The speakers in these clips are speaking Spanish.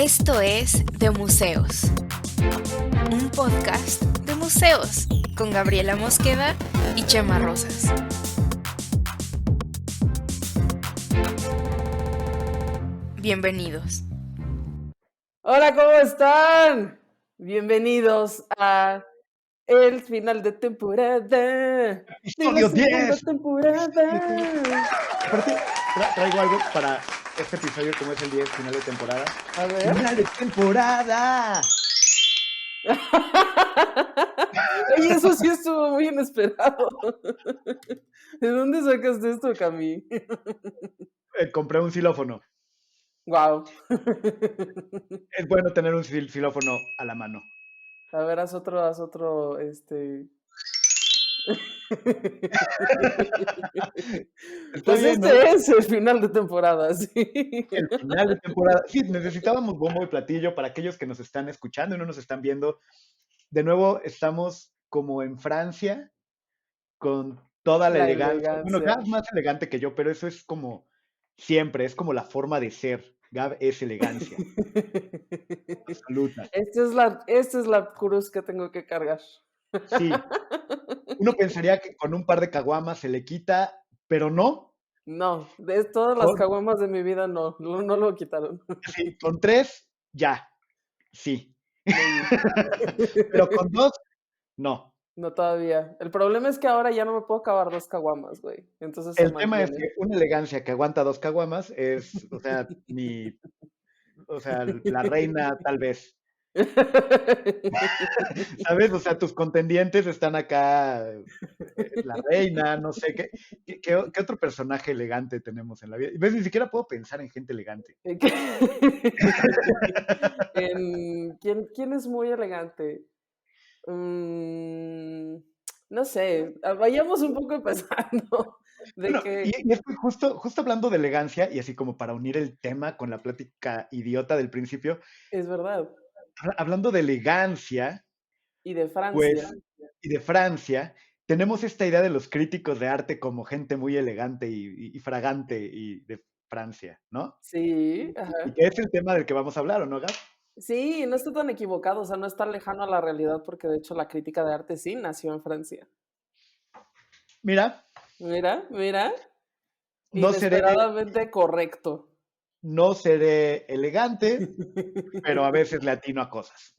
Esto es De Museos, un podcast de museos con Gabriela Mosqueda y Chema Rosas. Bienvenidos. Hola, ¿cómo están? Bienvenidos a el final de temporada. Episodio de la segunda 10. temporada. Aparte, traigo algo para este episodio, como es el 10, final de temporada. A ver. ¡Final de temporada! Oye, eso sí estuvo muy inesperado. ¿De dónde sacaste esto, Cami? Compré un xilófono. Wow. Es bueno tener un xilófono a la mano. A ver, haz otro, Pues bien, ¿no? este es el final de temporada, sí. El final de temporada. Sí, necesitábamos bombo y platillo para aquellos que nos están escuchando y no nos están viendo. De nuevo, estamos como en Francia, con toda la elegancia. Bueno, Gab es más elegante que yo, pero eso es como siempre, es como la forma de ser. Gab es elegancia. Absoluta. Esta es la cruz que tengo que cargar. Sí. Uno pensaría que con un par de caguamas se le quita, pero no. No, de todas las caguamas de mi vida no lo quitaron. Sí, con 3, ya. Sí. Pero con 2, no. No todavía. El problema es que ahora ya no me puedo acabar 2 caguamas, güey. Entonces El tema es que una elegancia que aguanta 2 caguamas es, la reina tal vez. ¿Sabes? O sea, tus contendientes están acá, la reina, no sé, ¿qué otro personaje elegante tenemos en la vida? ¿Ves? Ni siquiera puedo pensar en gente elegante. ¿Quién es muy elegante? No sé, vayamos un poco empezando. Y es que justo hablando de elegancia, y así como para unir el tema con la plática idiota del principio, es verdad. hablando de elegancia, Y de Francia. pues, y de Francia, tenemos esta idea de los críticos de arte como gente muy elegante y fragante y de Francia, ¿no? Sí, Y ajá. que es el tema del que vamos a hablar, ¿o no, Gab? Sí, no está tan equivocado, o sea, no está lejano a la realidad porque de hecho la crítica de arte sí nació en Francia. Mira, Mira, no seré, inesperadamente correcto. no seré elegante, pero a veces le atino a cosas.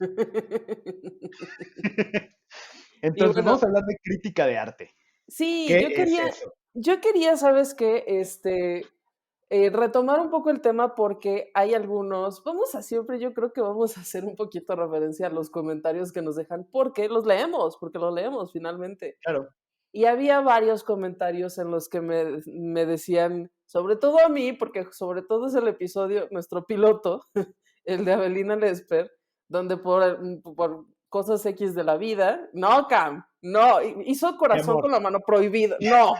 Entonces, bueno, vamos a hablar de crítica de arte. Sí, ¿Qué es eso? yo quería, ¿sabes qué? Retomar un poco el tema porque hay algunos, yo creo que vamos a hacer un poquito referencia a los comentarios que nos dejan porque los leemos finalmente. Claro. Y había varios comentarios en los que me decían, sobre todo a mí, porque sobre todo es el episodio, nuestro piloto, el de Avelina Lesper, donde por cosas X de la vida, no, Cam, no, hizo corazón con la mano prohibida, no.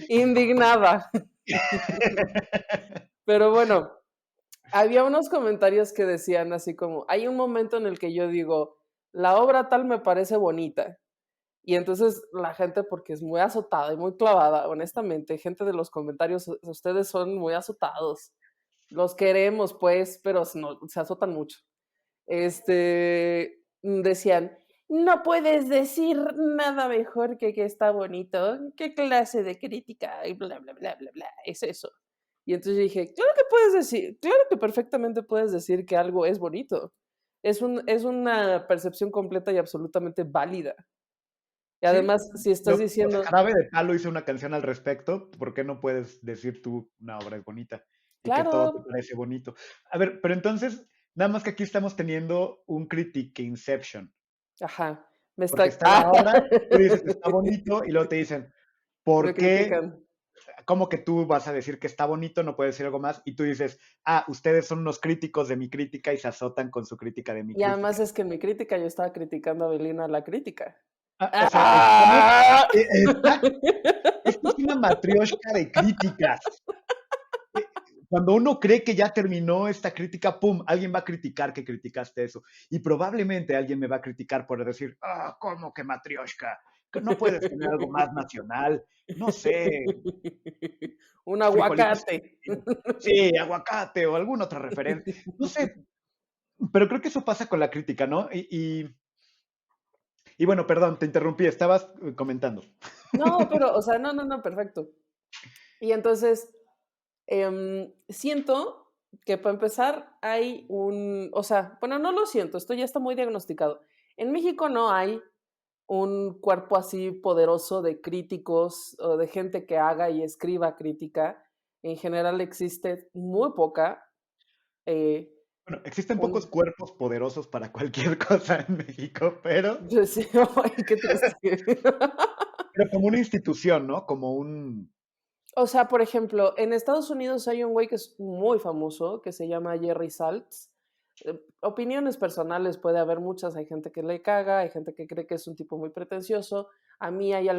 Indignada. Pero bueno, había unos comentarios que decían así como, hay un momento en el que yo digo, la obra tal me parece bonita. Y entonces la gente, porque es muy azotada y muy clavada, honestamente, gente de los comentarios, ustedes son muy azotados. Los queremos, pues, pero no, se azotan mucho. Decían, no puedes decir nada mejor que está bonito. ¿Qué clase de crítica? Y bla, bla, bla, bla, bla. Es eso. Y entonces yo dije, claro que perfectamente puedes decir que algo es bonito. Es una percepción completa y absolutamente válida. Y además, Sí, si estás diciendo... Jarabe de Palo hizo una canción al respecto, ¿por qué no puedes decir tú una obra es bonita? Y Claro. que todo te parece bonito. A ver, pero entonces, nada más que aquí estamos teniendo un critic inception. Ajá. Porque está la obra, tú dices que está bonito, y luego te dicen, ¿por qué? ¿Cómo que tú vas a decir que está bonito? No puedes decir algo más. Y tú dices, ustedes son unos críticos de mi crítica y se azotan con su crítica de mi crítica. Y además es que en mi crítica yo estaba criticando a Avelina la crítica. O sea, esto es una matrioshka de críticas. Cuando uno cree que ya terminó esta crítica, ¡pum! Alguien va a criticar que criticaste eso. Y probablemente alguien me va a criticar por decir, ¿cómo que matrioshka? No puedes tener algo más nacional, no sé, Un frijolitos. aguacate. Sí, aguacate o alguna otra referencia. No sé, pero creo que eso pasa con la crítica, ¿no? Y bueno, perdón, te interrumpí, estabas comentando. No, pero, o sea, no, perfecto. Y entonces, siento que para empezar hay o sea, bueno, no lo siento, esto ya está muy diagnosticado. En México no hay un cuerpo así poderoso de críticos o de gente que haga y escriba crítica. En general existe muy poca. eh, Bueno, existen pocos un, cuerpos poderosos para cualquier cosa en México, sí, ay, qué triste. pero como una institución, ¿no? Como un... O sea, por ejemplo, en Estados Unidos hay un güey que es muy famoso, que se llama Jerry Saltz. Opiniones personales puede haber muchas, hay gente que le caga, hay gente que cree que es un tipo muy pretencioso. A mí hay a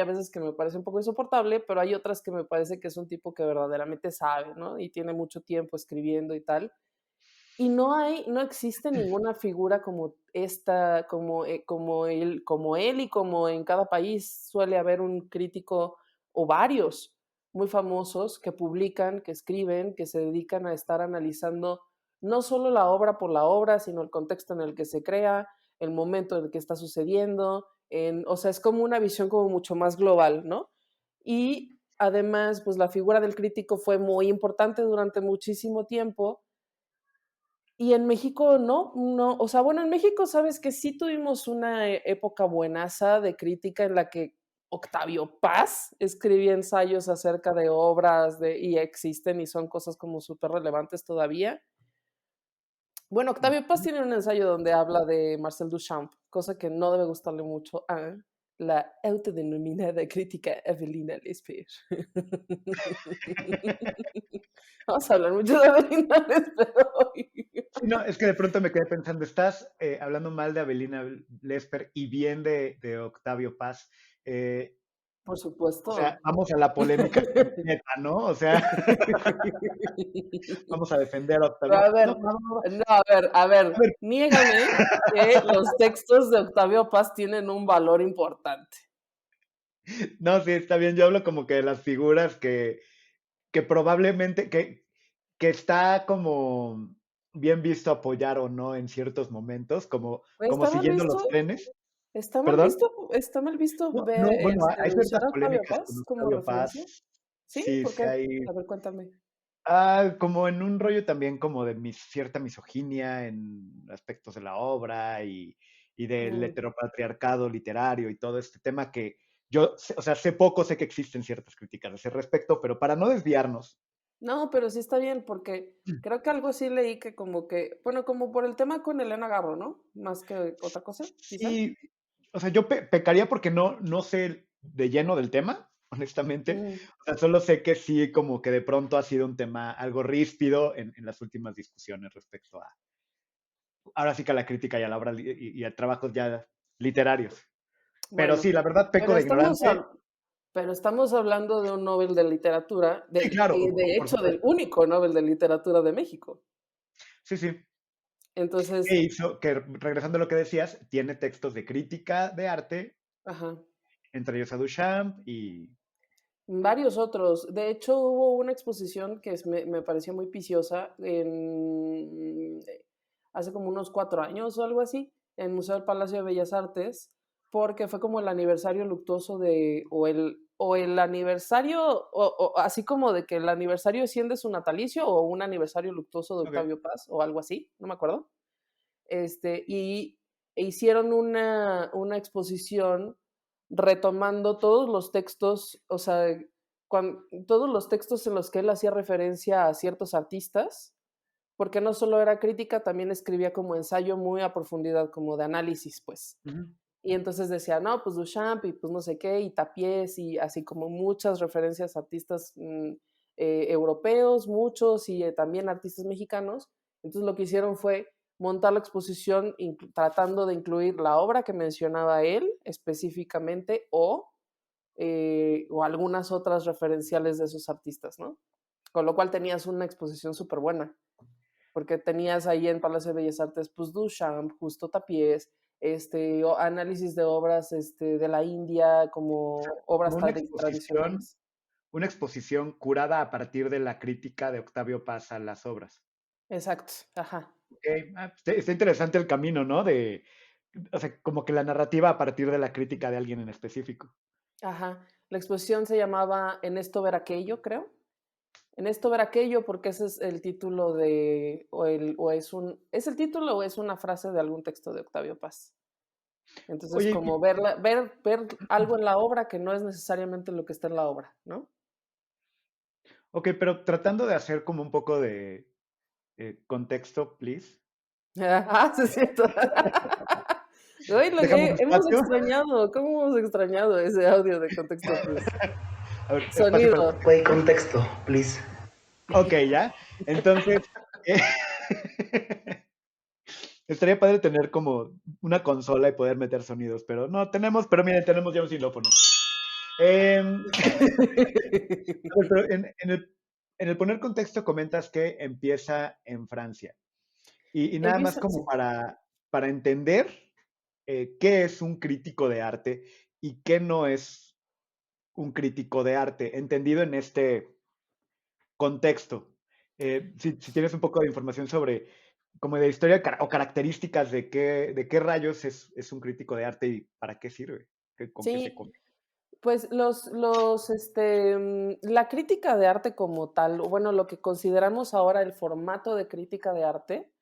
veces que me parece un poco insoportable, pero hay otras que me parece que es un tipo que verdaderamente sabe, ¿no? Y tiene mucho tiempo escribiendo y tal. Y no existe ninguna figura como esta, como él y como en cada país suele haber un crítico o varios muy famosos que publican, que escriben, que se dedican a estar analizando no solo la obra por la obra, sino el contexto en el que se crea, el momento en el que está sucediendo, o sea, es como una visión como mucho más global, ¿no? Y además, pues la figura del crítico fue muy importante durante muchísimo tiempo y en México no, o sea, bueno, en México sabes que sí tuvimos una época buenaza de crítica en la que Octavio Paz escribía ensayos acerca de obras y existen y son cosas como súper relevantes todavía. Bueno, Octavio Paz tiene un ensayo donde habla de Marcel Duchamp, cosa que no debe gustarle mucho a la autodenominada crítica Evelina Lesper. Vamos a hablar mucho de Evelina Lesper hoy. Sí, no, es que de pronto me quedé pensando, estás hablando mal de Avelina Lesper y bien de Octavio Paz. Eh, Por o sea, supuesto. vamos a la polémica completa, ¿no? O sea, vamos a defender a Pero Octavio. a ver, No, no, no, no. no, A ver, niégame que los textos de Octavio Paz tienen un valor importante. no, sí, está bien. Yo hablo como que de las figuras que probablemente, que está como bien visto apoyar o no en ciertos momentos, Güey, como siguiendo los trenes. ¿Perdón? está mal visto No, no, bueno, hay ciertas usar a Octavio polémicas con Paz como Octavio referencia. Paz. ¿Sí? Sí, ¿Por sí qué? hay. A ver, cuéntame. Como en un rollo también como de cierta misoginia en aspectos de la obra y del Mm. heteropatriarcado literario y todo este tema que yo, o sea, sé poco, sé que existen ciertas críticas a ese respecto, pero para no desviarnos, No, pero sí está bien, porque creo que algo sí leí que como que, bueno, como por el tema con Elena Garro, ¿no? Más que otra cosa, quizá. sí, o sea, yo pecaría porque no sé de lleno del tema, honestamente. Mm. O sea, solo sé que sí, como que de pronto ha sido un tema algo ríspido en las últimas discusiones respecto a, ahora sí que a la crítica y a la obra y a trabajos ya literarios. Pero Bueno, sí, la verdad peco pero de ignorante. pero estamos hablando de un Nobel de literatura, Sí, claro, de por hecho del supuesto. único Nobel de literatura de México. Sí, sí. Entonces, E hizo que, regresando a lo que decías, tiene textos de crítica de arte, ajá, entre ellos a Duchamp y... varios otros. De hecho, hubo una exposición que me pareció muy viciosa hace como unos 4 años o algo así, en el Museo del Palacio de Bellas Artes, porque fue como el aniversario luctuoso o el aniversario, o así como de que el aniversario 100 de su natalicio, o un aniversario luctuoso de Ok. Octavio Paz, o algo así, no me acuerdo. Y hicieron una exposición retomando todos los textos, o sea, todos los textos en los que él hacía referencia a ciertos artistas, porque no solo era crítica, también escribía como ensayo muy a profundidad, como de análisis, pues. Ujú. Y entonces decía, no, pues Duchamp y pues no sé qué, y Tapiés, y así como muchas referencias a artistas europeos, muchos, y también artistas mexicanos. Entonces lo que hicieron fue montar la exposición tratando de incluir la obra que mencionaba él específicamente o algunas otras referenciales de esos artistas, ¿no? Con lo cual tenías una exposición súper buena, porque tenías ahí en Palacio de Bellas Artes, pues Duchamp, Justo Tapiés, análisis de obras de la India, como obras Como tradicionales. una exposición curada a partir de la crítica de Octavio Paz a las obras. Exacto, ajá. Okay. Está interesante el camino, ¿no? O sea, como que la narrativa a partir de la crítica de alguien en específico. Ajá. La exposición se llamaba En esto ver aquello, creo. En esto ver aquello, porque ese es el título ¿es el título o es una frase de algún texto de Octavio Paz? Entonces, Oye, como ver algo en la obra que no es necesariamente lo que está en la obra, ¿no? ok, pero tratando de hacer como un poco de contexto, please. Ah, sí, es cierto. Déjame un Hemos espacio. extrañado, ¿cómo hemos extrañado ese audio de contexto, please? A ver, espacio para... Sonido. Play contexto, please. Ok, ya. Entonces, eh, estaría padre tener como una consola y poder meter sonidos, pero no tenemos, pero miren, tenemos ya un xilófono. A ver, pero en el poner contexto comentas que empieza en Francia. Y nada más Empieza, como sí. para entender qué es un crítico de arte y qué no es un crítico de arte, entendido en este contexto. Si tienes un poco de información sobre como de historia o características de qué rayos es un crítico de arte y para qué sirve, con qué se Sí, come. pues la crítica de arte como tal, o bueno, lo que consideramos ahora el formato de crítica de arte,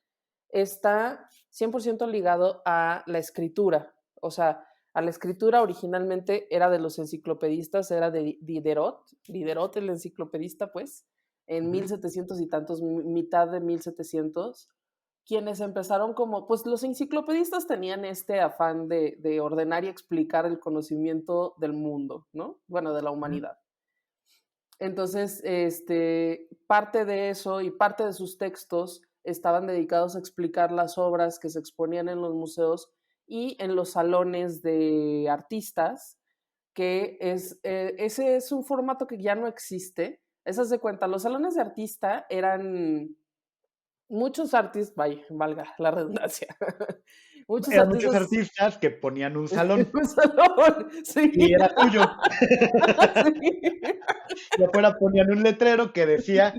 está 100% ligado a la escritura. O sea, a la escritura originalmente era de los enciclopedistas, era de Diderot el enciclopedista, pues, en Ujú. 1700 y tantos, mitad de 1700, quienes empezaron como, pues los enciclopedistas tenían este afán de ordenar y explicar el conocimiento del mundo, ¿no? Bueno, de la Ujú. humanidad. Entonces, parte de eso y parte de sus textos estaban dedicados a explicar las obras que se exponían en los museos y en los salones de artistas, ese es un formato que ya no existe. Esas de cuenta, los salones de artista eran muchos artistas, vaya, valga la redundancia, muchos Eran muchos artistas artistas que ponían un en salón un salón, sí, y era tuyo. sí. Y afuera ponían un letrero que decía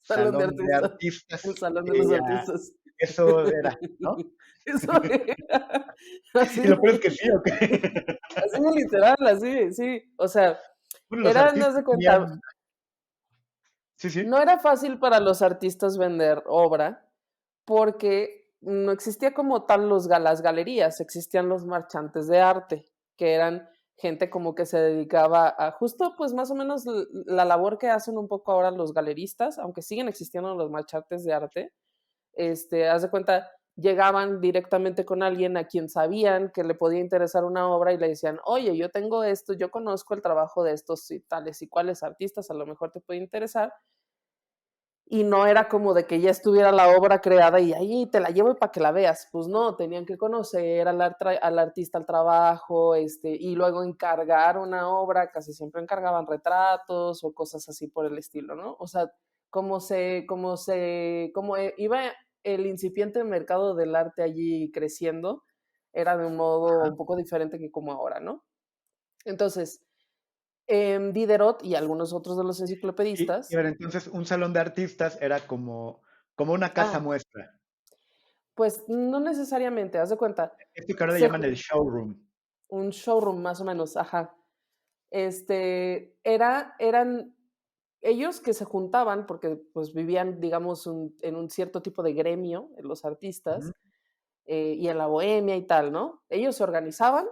Salón de Salón de artistas, el Artistas. salón de Y los ya, artistas. eso era, ¿no? Eso era así, Y lo peor es que sí, ¿ok? así de literal, así, sí. O sea, Bueno, los era, no haz artistas de cuenta, tenían, sí, sí, no era fácil para los artistas vender obra porque no existía como tal las galerías, existían los marchantes de arte, que eran gente como que se dedicaba a justo pues más o menos la labor que hacen un poco ahora los galeristas, aunque siguen existiendo los marchantes de arte. Haz de cuenta, llegaban directamente con alguien a quien sabían que le podía interesar una obra y le decían, oye, yo tengo esto, yo conozco el trabajo de estos y tales y cuales artistas, a lo mejor te puede interesar. Y no era como de que ya estuviera la obra creada y ahí te la llevo para que la veas. Pues no, tenían que conocer al artista, al trabajo, y luego encargar una obra, casi siempre encargaban retratos o cosas así por el estilo, ¿no? O sea, como iba el incipiente mercado del arte allí creciendo, era de un modo ajá. un poco diferente que como ahora, ¿no? Entonces, Diderot y algunos otros de los Y a enciclopedistas. ver, entonces un salón de artistas era como una casa Ah, muestra. pues no necesariamente, haz de cuenta, Esto que ahora le se llaman el showroom. un showroom más o menos, ajá. Eran ellos que se juntaban porque pues vivían, digamos, en un cierto tipo de gremio, los Ujú. artistas, y en la bohemia y tal, ¿no? Ellos se organizaban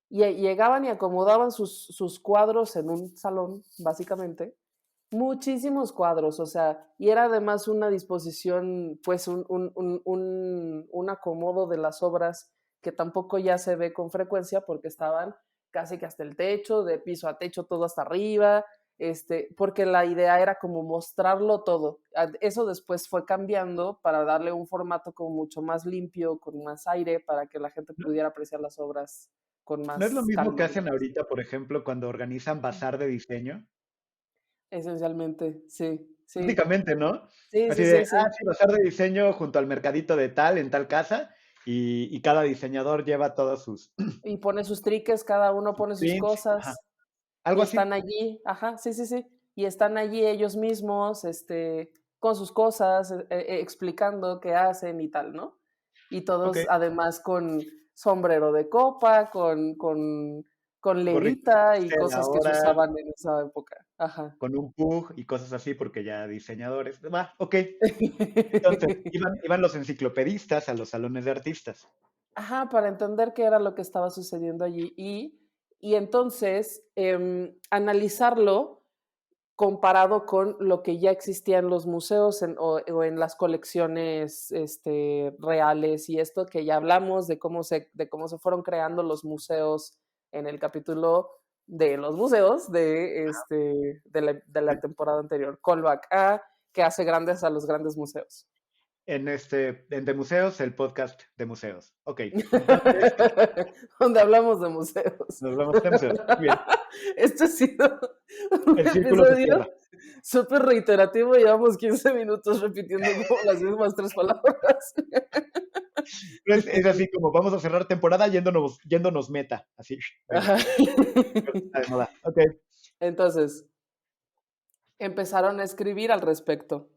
y llegaban y acomodaban sus cuadros en un salón, básicamente. Muchísimos cuadros, o sea, y era además una disposición, pues un acomodo de las obras que tampoco ya se ve con frecuencia porque estaban casi que hasta el techo, de piso a techo, todo hasta arriba, porque la idea era como mostrarlo todo. Eso después fue cambiando para darle un formato como mucho más limpio, con más aire, para que la gente No, pudiera apreciar las obras con no es lo más mismo que calma, hacen digamos. ahorita, por ejemplo, cuando organizan bazar de diseño. Esencialmente, sí, sí, Prácticamente, ¿no? sí, Así sí, de, sí, sí. sí, bazar de diseño junto al mercadito de tal, en tal casa, y cada diseñador lleva todos sus Y pone sus triques, cada uno pone sus prints, ajá, cosas y algo así. están allí, ajá, sí, sí, sí, y están allí ellos mismos, con sus cosas, explicando qué hacen y tal, ¿no? Y Ok, todos además con sombrero de copa, con gorrito levita y de cosas que se ahora, usaban en esa época. Ajá. con un pug y cosas así, porque ya diseñadores. Va, ok. Entonces, iban los enciclopedistas a los salones de artistas. Ajá, para entender qué era lo que estaba sucediendo allí y entonces analizarlo comparado con lo que ya existía en los museos o en las colecciones reales y esto que ya hablamos de cómo se fueron creando los museos en el capítulo de los museos de la temporada anterior. Callback a que hace grandes a los grandes museos. En De Museos, el podcast de museos. Ok, entonces, Donde hablamos de museos. nos vemos de museos. Muy bien, Este ha sido un el círculo se cierra. episodio súper reiterativo. Llevamos 15 minutos repitiendo como las mismas tres palabras. Es así como vamos a cerrar temporada yéndonos meta. Así, venga, Ajá. está de moda. Ok, Entonces, empezaron a escribir al respecto.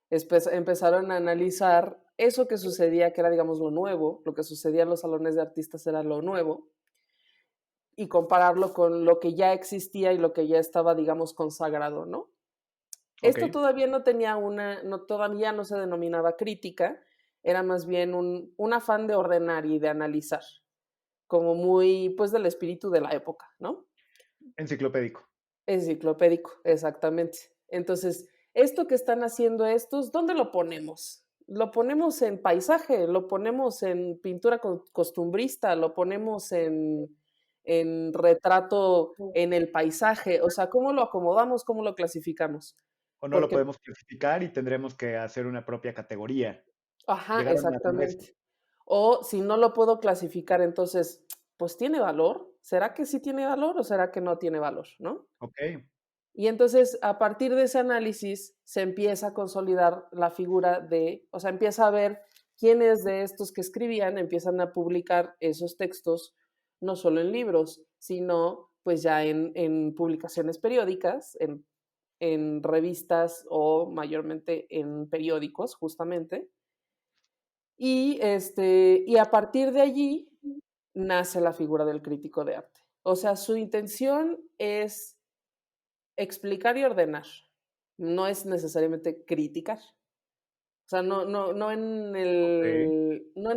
Empezaron a analizar eso que sucedía, que era, digamos, lo nuevo, lo que sucedía en los salones de artistas era lo nuevo, y compararlo con lo que ya existía y lo que ya estaba, digamos, consagrado, ¿no? ok, Esto todavía no tenía todavía no se denominaba crítica, era más bien un afán de ordenar y de analizar, como muy, pues, del espíritu de la época, ¿no? enciclopédico. Enciclopédico, exactamente. Entonces, esto que están haciendo estos, ¿dónde lo ponemos? Lo ponemos en paisaje, lo ponemos en pintura costumbrista, lo ponemos en retrato en el paisaje, o sea, ¿cómo lo acomodamos, cómo lo clasificamos? O no lo Porque, podemos clasificar y tendremos que hacer una propia categoría. ajá, Llegaron a hacer eso. exactamente. O si no lo puedo clasificar, entonces, pues tiene valor. ¿Será que sí tiene valor o será que no tiene valor, no? Ok, Y entonces, a partir de ese análisis, se empieza a consolidar la figura o sea, empieza a ver quiénes de estos que escribían empiezan a publicar esos textos, no solo en libros, sino pues ya en publicaciones periódicas, en revistas o mayormente en periódicos, justamente. Y a partir de allí nace la figura del crítico de arte. O sea, su intención es explicar y ordenar, no es necesariamente criticar. O sea, ok. no en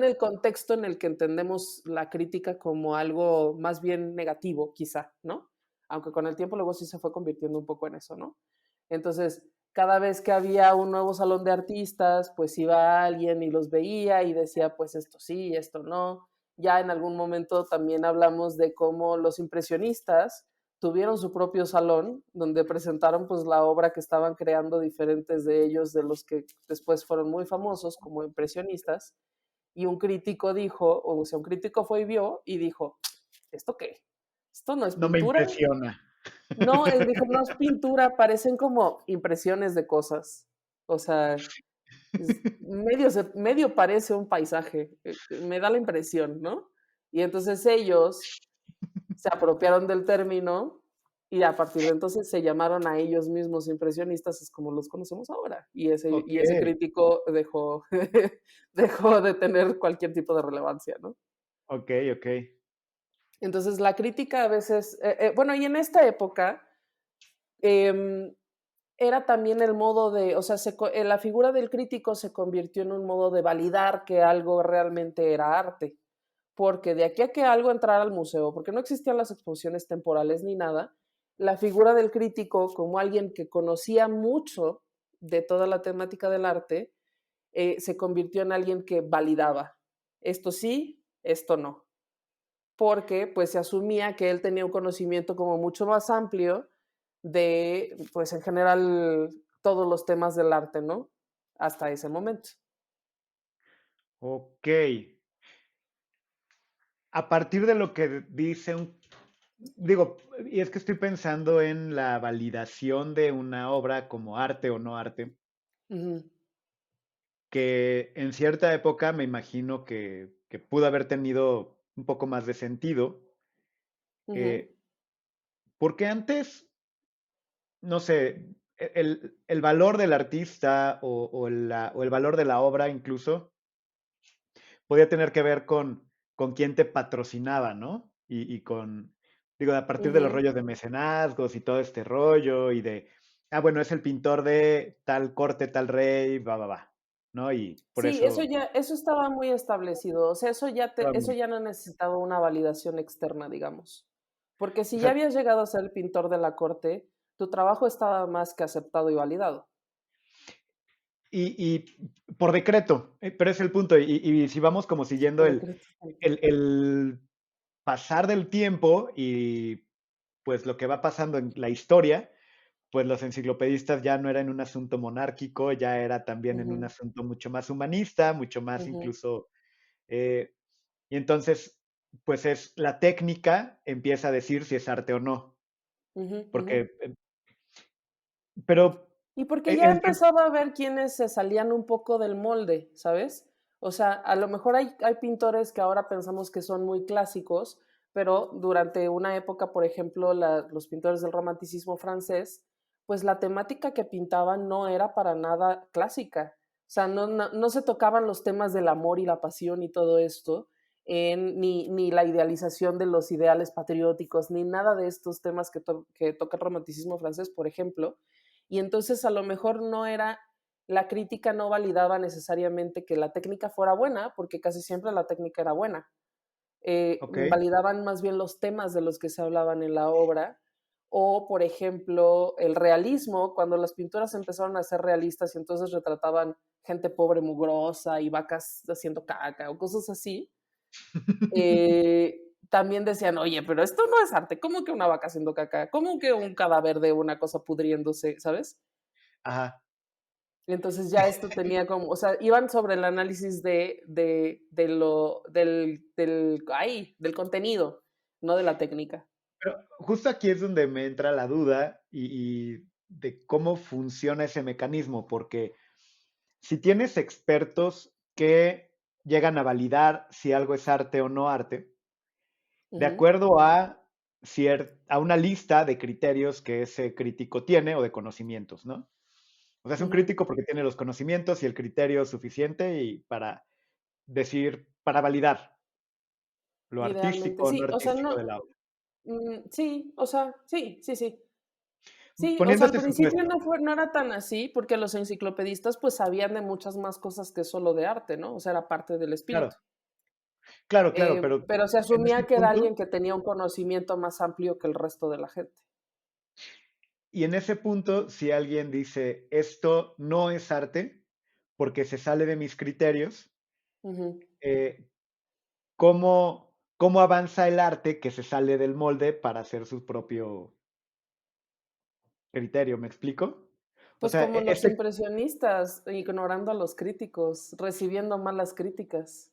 el contexto en el que entendemos la crítica como algo más bien negativo, quizá, ¿no? Aunque con el tiempo luego sí se fue convirtiendo un poco en eso, ¿no? Entonces, cada vez que había un nuevo salón de artistas, pues iba alguien y los veía y decía, pues esto sí, esto no. Ya en algún momento también hablamos de cómo los impresionistas tuvieron su propio salón donde presentaron pues la obra que estaban creando diferentes de ellos, de los que después fueron muy famosos como impresionistas, y un crítico dijo, o sea, un crítico fue y vio y dijo, ¿esto qué? ¿Esto no es No me pintura? impresiona. No, él dijo, no es pintura, parecen como impresiones de cosas. O sea, medio parece un paisaje, me da la impresión, ¿no? Y entonces ellos se apropiaron del término y a partir de entonces se llamaron a ellos mismos impresionistas, es como los conocemos ahora. Ok, Y ese crítico dejó, dejó de tener cualquier tipo de relevancia, ¿no? ok, ok. Entonces la crítica a veces, bueno, y en esta época eh, era también el modo de, o sea, la figura del crítico se convirtió en un modo de validar que algo realmente era arte. Porque de aquí a que algo entrara al museo, porque no existían las exposiciones temporales ni nada, la figura del crítico como alguien que conocía mucho de toda la temática del arte, se convirtió en alguien que validaba. Esto sí, esto no. Porque pues se asumía que él tenía un conocimiento como mucho más amplio de, pues en general, todos los temas del arte, ¿no? Hasta ese momento. Ok. A partir de lo que dice digo, y es que estoy pensando en la validación de una obra como arte o no arte, Ujú. que en cierta época me imagino que que pudo haber tenido un poco más de sentido, Ujú, eh, porque antes, no sé, el valor del artista o el valor de la obra incluso podía tener que ver con quién te patrocinaba, ¿no? Y con, digo, a partir de los ujú. rollos de mecenazgos y todo este rollo y de, bueno, es el pintor de tal corte, tal rey, va, ¿no? Y por Sí, eso eso estaba muy establecido. O sea, estaba eso muy, ya no necesitaba una validación externa, digamos. Porque o si ya sea, habías llegado a ser el pintor de la corte, tu trabajo estaba más que aceptado y validado. y por decreto, pero es el punto, y si vamos como siguiendo Por decreto. el pasar del tiempo y pues lo que va pasando en la historia, pues los enciclopedistas ya no era en un asunto monárquico, ya era también en un Ujú, asunto mucho más humanista, mucho más ujú, incluso, eh, y entonces, pues es la técnica empieza a decir si es arte o no, ujú, ujú. porque, pero, Y porque en, ya en- empezaba a ver quiénes se salían un poco del molde, ¿sabes? O sea, a lo mejor hay pintores que ahora pensamos que son muy clásicos, pero durante una época, por ejemplo, los pintores del romanticismo francés, pues la temática que pintaban no era para nada clásica. O sea, no se tocaban los temas del amor y la pasión y todo esto, ni la idealización de los ideales patrióticos, ni nada de estos temas que toca el romanticismo francés, por ejemplo, y entonces a lo mejor no era, la crítica no validaba necesariamente que la técnica fuera buena, porque casi siempre la técnica era buena. ok, Validaban más bien los temas de los que se hablaban en la obra, o por ejemplo el realismo, cuando las pinturas empezaron a ser realistas y entonces retrataban gente pobre, mugrosa y vacas haciendo caca o cosas así, también decían, oye, pero esto no es arte, ¿cómo que una vaca haciendo caca? ¿Cómo que un cadáver de una cosa pudriéndose, ¿sabes? ajá. Entonces ya esto tenía como, o sea, iban sobre el análisis del contenido, no de la técnica. Pero justo aquí es donde me entra la duda y de cómo funciona ese mecanismo, porque si tienes expertos que llegan a validar si algo es arte o no arte, de Ujú, acuerdo a, a una lista de criterios que ese crítico tiene o de conocimientos, ¿no? O sea, es un ujú. crítico porque tiene los conocimientos y el criterio suficiente y para decir, para validar lo Idealmente, artístico o no sí, o sea, artístico no, de la obra. sí, o sea, sí, sí, sí. Sí, o Poniendo sea, al este principio supuesto, no era tan así, porque los enciclopedistas pues sabían de muchas más cosas que solo de arte, ¿no? O sea, era parte del claro, espíritu. claro, pero Pero se en ese asumía que era punto alguien que tenía un conocimiento más amplio que el resto de la gente. Y en ese punto, si alguien dice, esto no es arte, porque se sale de mis criterios, Ujú. eh, ¿cómo avanza el arte que se sale del molde para hacer su propio criterio? ¿Me explico? O Pues sea, como los impresionistas, ignorando a los críticos, recibiendo malas críticas.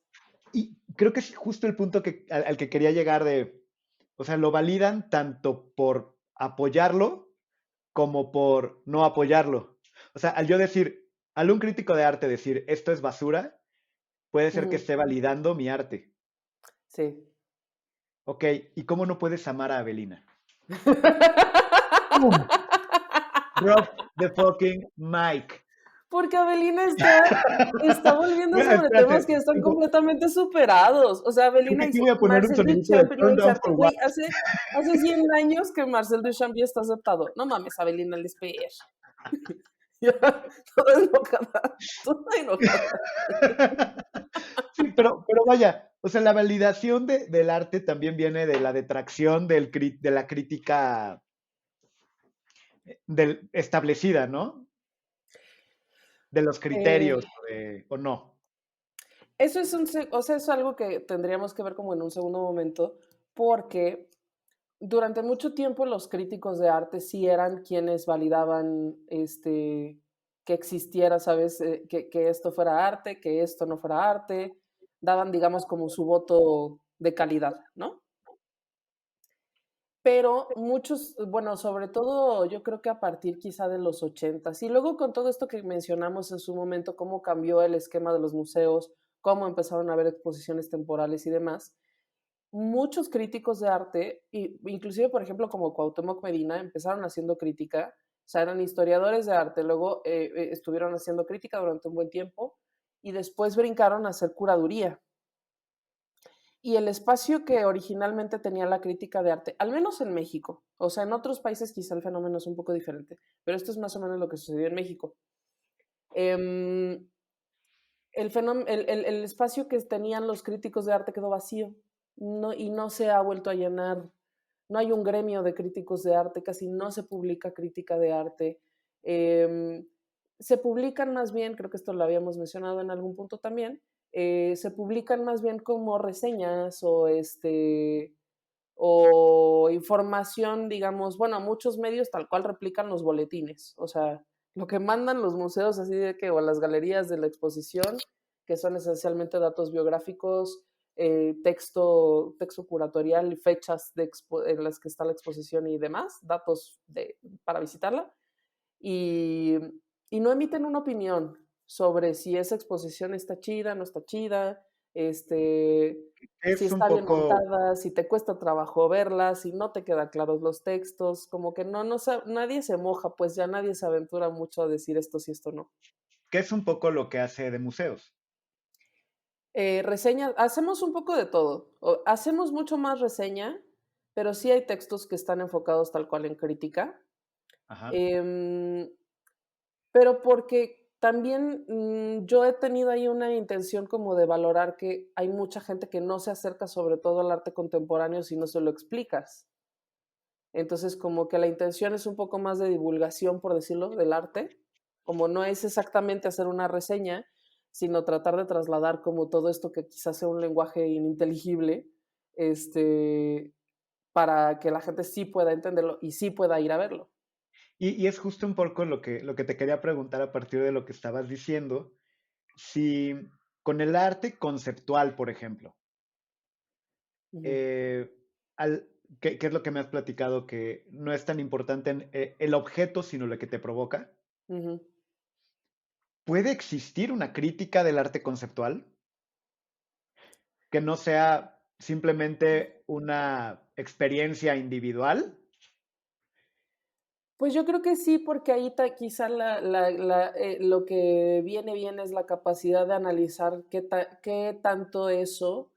y creo que es justo el punto al que quería llegar de, o sea, lo validan tanto por apoyarlo como por no apoyarlo. O sea, al yo decir, al un crítico de arte decir, esto es basura, puede ser que Ujú. esté validando mi arte. Sí. Ok, ¿y cómo no puedes amar a Avelina? ¡Pum! Drop the fucking mic. Porque Avelina está volviendo Bueno, sobre temas espérate, que están completamente superados. O sea, creo que Avelina aquí hizo voy a poner un Marcel sonidito de Duchamp, no turn dice down arte. for what. Güey, hace 100 años que Marcel Duchamp ya está aceptado. No mames, Avelina Lesper. Ya, toda enojada, toda enojada. Sí, pero vaya, o sea, la validación del arte también viene de la detracción de la crítica establecida, ¿no? De los Eh, criterios, o no. Eso es o sea, es algo que tendríamos que ver como en un segundo momento, porque durante mucho tiempo los críticos de arte sí eran quienes validaban que existiera, ¿sabes? Que esto fuera arte, que esto no fuera arte, daban, digamos, como su voto de calidad, ¿no? Pero muchos, bueno, sobre todo yo creo que a partir quizá de los 80 y luego con todo esto que mencionamos en su momento, cómo cambió el esquema de los museos, cómo empezaron a haber exposiciones temporales y demás, muchos críticos de arte, inclusive por ejemplo como Cuauhtémoc Medina, empezaron haciendo crítica, o sea, eran historiadores de arte, luego estuvieron haciendo crítica durante un buen tiempo y después brincaron a hacer curaduría. Y el espacio que originalmente tenía la crítica de arte, al menos en México, o sea, en otros países quizá el fenómeno es un poco diferente, pero esto es más o menos lo que sucedió en México. El espacio que tenían los críticos de arte quedó vacío y no se ha vuelto a llenar. No hay un gremio de críticos de arte, casi no se publica crítica de arte. Se publican más bien, creo que esto lo habíamos mencionado en algún punto también, se publican más bien como reseñas o información, digamos, bueno, muchos medios tal cual replican los boletines, o sea, lo que mandan los museos así de que, o las galerías de la exposición, que son esencialmente datos biográficos, texto curatorial y fechas en las que está la exposición y demás, datos para visitarla, y, y no emiten una opinión sobre si esa exposición está chida, no está chida, si Es un está bien poco, montada, si te cuesta trabajo verla, si no te quedan claros los textos, como que nadie se moja, pues ya nadie se aventura mucho a decir esto sí, esto no. que es un poco lo que hace de museos. Reseñas, hacemos un poco de todo. Hacemos mucho más reseña, pero sí hay textos que están enfocados tal cual en crítica. Ajá. Em, pero porque también yo he tenido ahí una intención como de valorar que hay mucha gente que no se acerca sobre todo al arte contemporáneo si no se lo explicas. Entonces, como que la intención es un poco más de divulgación, por decirlo, del arte, como no es exactamente hacer una reseña, sino tratar de trasladar como todo esto que quizás sea un lenguaje ininteligible, para que la gente sí pueda entenderlo y sí pueda ir a verlo. Y es justo un poco lo que te quería preguntar a partir de lo que estabas diciendo. Si con el arte conceptual, por ejemplo, Ujú, eh, ¿qué es lo que me has platicado? Que no es tan importante el objeto, sino lo que te provoca. ujú. ¿Puede existir una crítica del arte conceptual que no sea simplemente una experiencia individual? Pues yo creo que sí, porque ahí quizá lo que viene bien es la capacidad de analizar qué tanto eso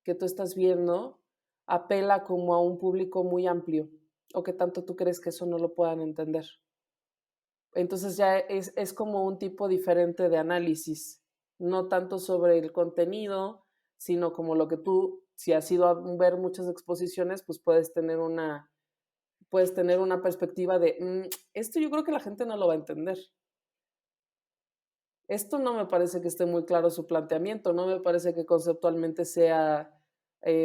que tú estás viendo apela como a un público muy amplio o qué tanto tú crees que eso no lo puedan entender. Entonces ya es como un tipo diferente de análisis, no tanto sobre el contenido, sino como lo que tú, si has ido a ver muchas exposiciones, pues puedes tener una perspectiva de, esto yo creo que la gente no lo va a entender. Esto no me parece que esté muy claro su planteamiento, no me parece que conceptualmente sea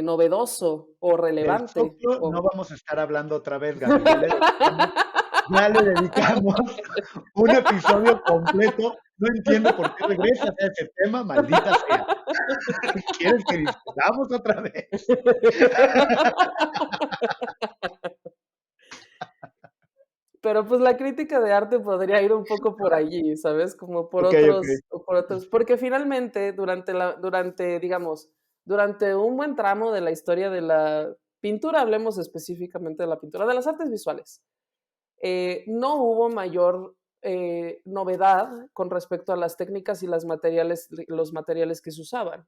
novedoso o Del relevante. Zócalo no vamos a estar hablando otra vez, Gaby. Ya le dedicamos un episodio completo. No entiendo por qué regresas a ese tema, maldita sea. ¿Quieres que discutamos otra vez? Pero pues la crítica de arte podría ir un poco por allí, ¿sabes? Como Ok, ok. por otros, porque finalmente digamos, durante un buen tramo de la historia de la pintura, hablemos específicamente de la pintura, de las artes visuales, no hubo mayor novedad con respecto a las técnicas y los materiales que se usaban.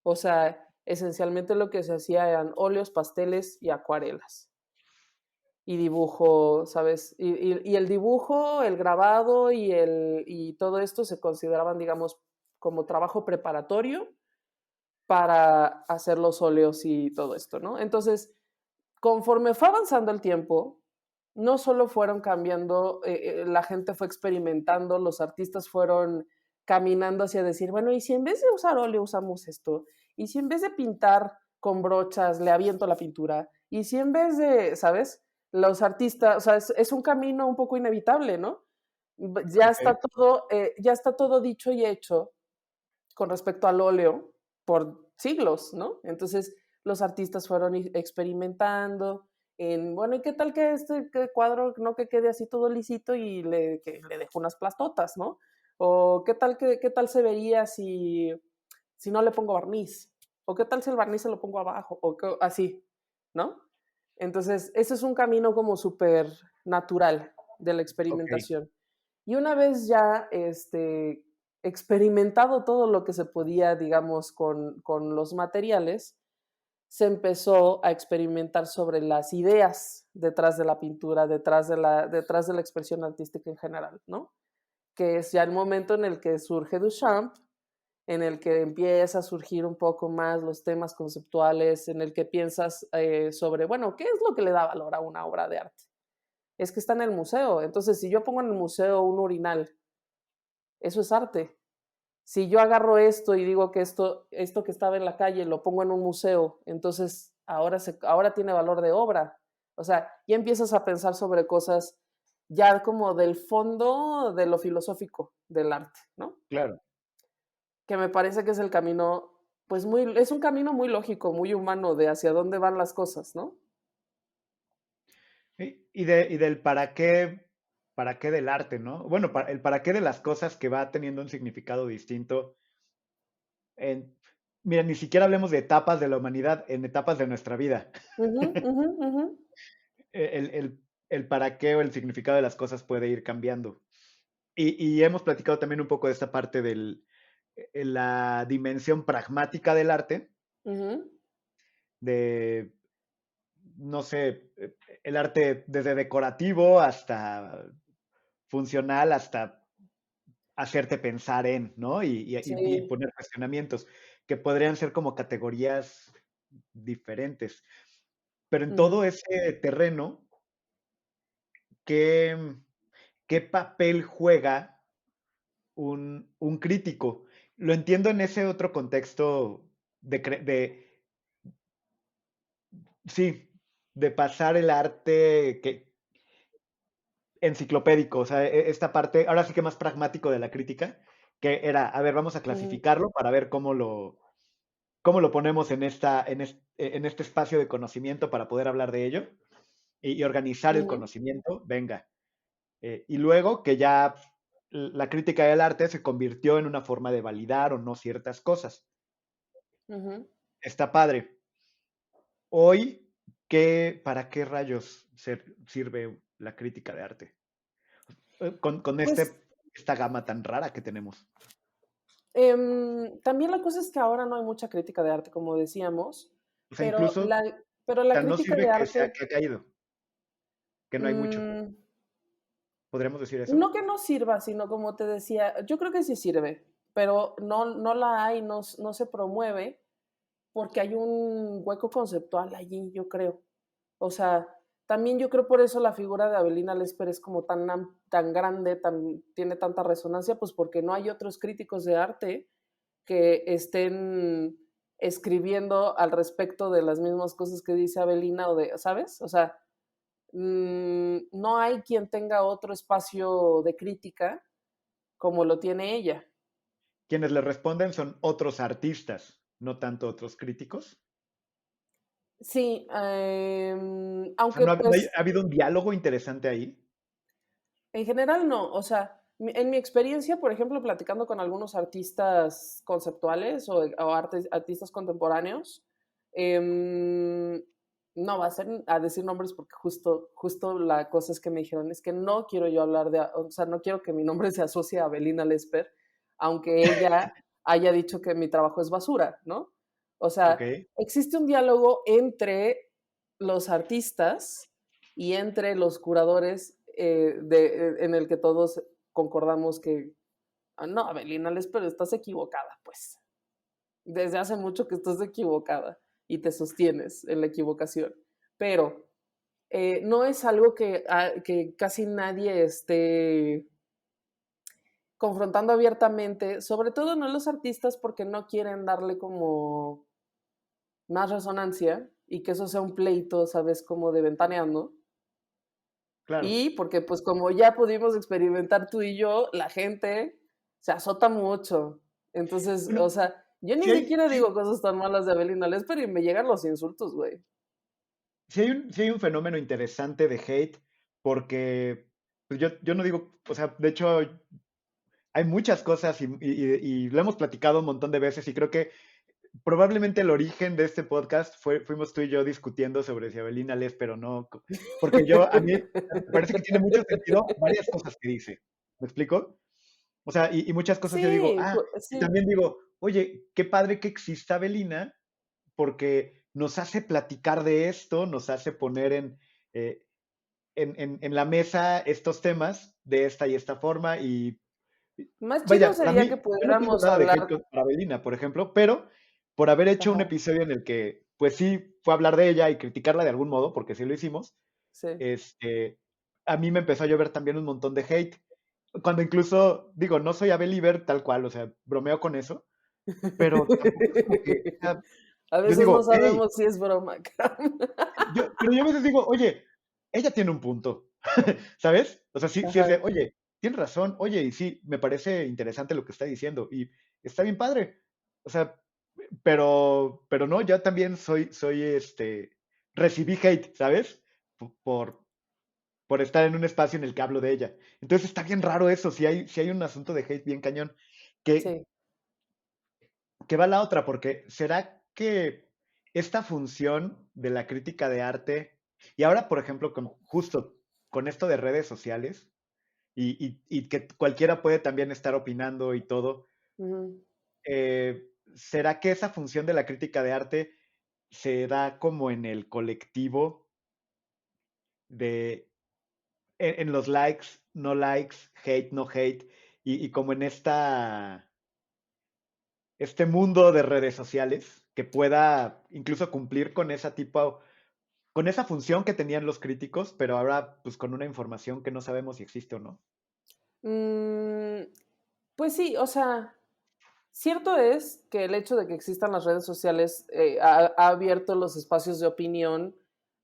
O sea, esencialmente lo que se hacía eran óleos, pasteles y acuarelas y dibujo, ¿sabes? Y el dibujo, el grabado y todo esto se consideraban, digamos, como trabajo preparatorio para hacer los óleos y todo esto, ¿no? Entonces, conforme fue avanzando el tiempo, no solo fueron cambiando, la gente fue experimentando, los artistas fueron caminando hacia decir, bueno, ¿y si en vez de usar óleo usamos esto? ¿Y si en vez de pintar con brochas le aviento la pintura? ¿Y si en vez de, ¿sabes? Los artistas, o sea, es un camino un poco inevitable, ¿no? Ok. Ya está todo dicho y hecho con respecto al óleo por siglos, ¿no? Entonces los artistas fueron experimentando en, bueno, ¿y qué tal que este cuadro no que quede así todo lisito y que le dejo unas plastotas, ¿no? O qué tal se vería si no le pongo barniz? ¿O qué tal si el barniz se lo pongo abajo? O así, ¿no? Entonces, ese es un camino como súper natural de la Ok, experimentación. Y una vez ya experimentado todo lo que se podía, digamos, con los materiales, se empezó a experimentar sobre las ideas detrás de la pintura, detrás de la expresión artística en general, ¿no? Que es ya el momento en el que surge Duchamp, en el que empieza a surgir un poco más los temas conceptuales, en el que piensas sobre, bueno, ¿qué es lo que le da valor a una obra de arte? Es que está en el museo. Entonces, si yo pongo en el museo un urinal, eso es arte. Si yo agarro esto y digo que esto que estaba en la calle lo pongo en un museo, entonces ahora tiene valor de obra. O sea, ya empiezas a pensar sobre cosas ya como del fondo de lo filosófico del arte, ¿no? claro. Que me parece que es el camino, pues es un camino muy lógico, muy humano de hacia dónde van las cosas, ¿no? Y del para qué del arte, ¿no? Bueno, el para qué de las cosas que va teniendo un significado distinto. En, mira, ni siquiera hablemos de etapas de la humanidad, en etapas de nuestra vida. Ujú, ujú, ujú. El para qué o el significado de las cosas puede ir cambiando. Y hemos platicado también un poco de esta parte de la dimensión pragmática del arte, Ujú, de, no sé, el arte desde decorativo hasta funcional, hasta hacerte pensar en, ¿no? Y sí. poner cuestionamientos, que podrían ser como categorías diferentes. Pero en Ujú, todo ese terreno, ¿qué, qué papel juega un crítico? Lo entiendo en ese otro contexto sí, de pasar el arte enciclopédico, o sea, esta parte, ahora sí que más pragmático de la crítica, que era, a ver, vamos a ujú, clasificarlo para ver cómo lo ponemos en este espacio de conocimiento para poder hablar de ello y organizar el ujú, conocimiento, venga. Y luego que ya la crítica del arte se convirtió en una forma de validar o no ciertas cosas. ujú. Está padre. Hoy, ¿para qué rayos sirve la crítica de arte? Con Pues esta gama tan rara que tenemos. también la cosa es que ahora no hay mucha crítica de arte, como decíamos, O sea, pero incluso la tan no crítica sirve de que arte, ha caído, que no hay mucho. mm, ¿Podríamos decir eso? no que no sirva, sino como te decía, yo creo que sí sirve, pero no la hay, no se promueve porque hay un hueco conceptual allí, yo creo. O sea, también yo creo por eso la figura de Avelina Lesper es como tan grande, tiene tanta resonancia, pues porque no hay otros críticos de arte que estén escribiendo al respecto de las mismas cosas que dice Avelina o de, ¿sabes? O sea, no hay quien tenga otro espacio de crítica como lo tiene ella. Quienes le responden son otros artistas, no tanto otros críticos. Sí, O sea, aunque pues ha habido un diálogo interesante ahí. en general no, o sea, en mi experiencia, por ejemplo, platicando con algunos artistas conceptuales o artistas contemporáneos, em, no va a ser a decir nombres porque justo la cosa es que me dijeron, es que no quiero yo hablar de, o sea, no quiero que mi nombre se asocie a Belina Lesper, aunque ella haya dicho que mi trabajo es basura, ¿no? O Ok. sea, existe un diálogo entre los artistas y entre los curadores en el que todos concordamos que, no, Avelina Lesper, estás equivocada, pues. Desde hace mucho que estás equivocada y te sostienes en la equivocación. Pero no es algo que casi nadie esté confrontando abiertamente, sobre todo no los artistas porque no quieren darle como más resonancia y que eso sea un pleito, ¿sabes? Como de ventaneando. Claro. Y porque pues como ya pudimos experimentar tú y yo, la gente se azota mucho. Entonces, Bueno, o sea, yo ni siquiera digo cosas tan malas de Avelina Lesper y me llegan los insultos, güey. sí hay un fenómeno interesante de hate, porque pues yo no digo, o sea, de hecho, hay muchas cosas y lo hemos platicado un montón de veces y creo que probablemente el origen de este podcast fuimos tú y yo discutiendo sobre si Abelina les, pero no, porque a mí me parece que tiene mucho sentido varias cosas que dice. ¿Me explico? O sea, y muchas cosas yo digo, Sí, y sí, también digo, oye, qué padre que exista Abelina, porque nos hace platicar de esto, nos hace poner eh, en la mesa estos temas de esta y esta forma. Y más chido vaya, a sería mí, que yo no tengo pudiéramos nada de hate hablar. para Abelina, por ejemplo, pero por haber hecho un Ajá, episodio en el que, pues sí, fue hablar de ella y criticarla de algún modo, porque sí lo hicimos, sí. este, a mí me empezó a llover también un montón de hate. Cuando incluso, digo, no soy Abeliver tal cual, o sea, bromeo con eso, pero tampoco es como que, o sea, A yo veces no digo, hey, sabemos si es broma. pero yo a veces digo, oye, ella tiene un punto, ¿sabes? O sea, sí es Ajá. de, oye, tienes razón, oye, y sí, me parece interesante lo que está diciendo, y está bien padre. O sea, pero no, yo también recibí hate, ¿sabes? Por estar en un espacio en el que hablo de ella. Entonces está bien raro eso, si hay un asunto de hate bien cañón, que, Sí. que va a la otra, porque ¿será que esta función de la crítica de arte, y ahora, por ejemplo, justo con esto de redes sociales, y que cualquiera puede también estar opinando y todo, Ujú. ¿será que esa función de la crítica de arte se da como en el colectivo de, en los likes, no likes, hate, no hate, y como en este mundo de redes sociales que pueda incluso cumplir con con esa función que tenían los críticos, pero ahora pues con una información que no sabemos si existe o no? Mm, pues sí, o sea, cierto es que el hecho de que existan las redes sociales ha abierto los espacios de opinión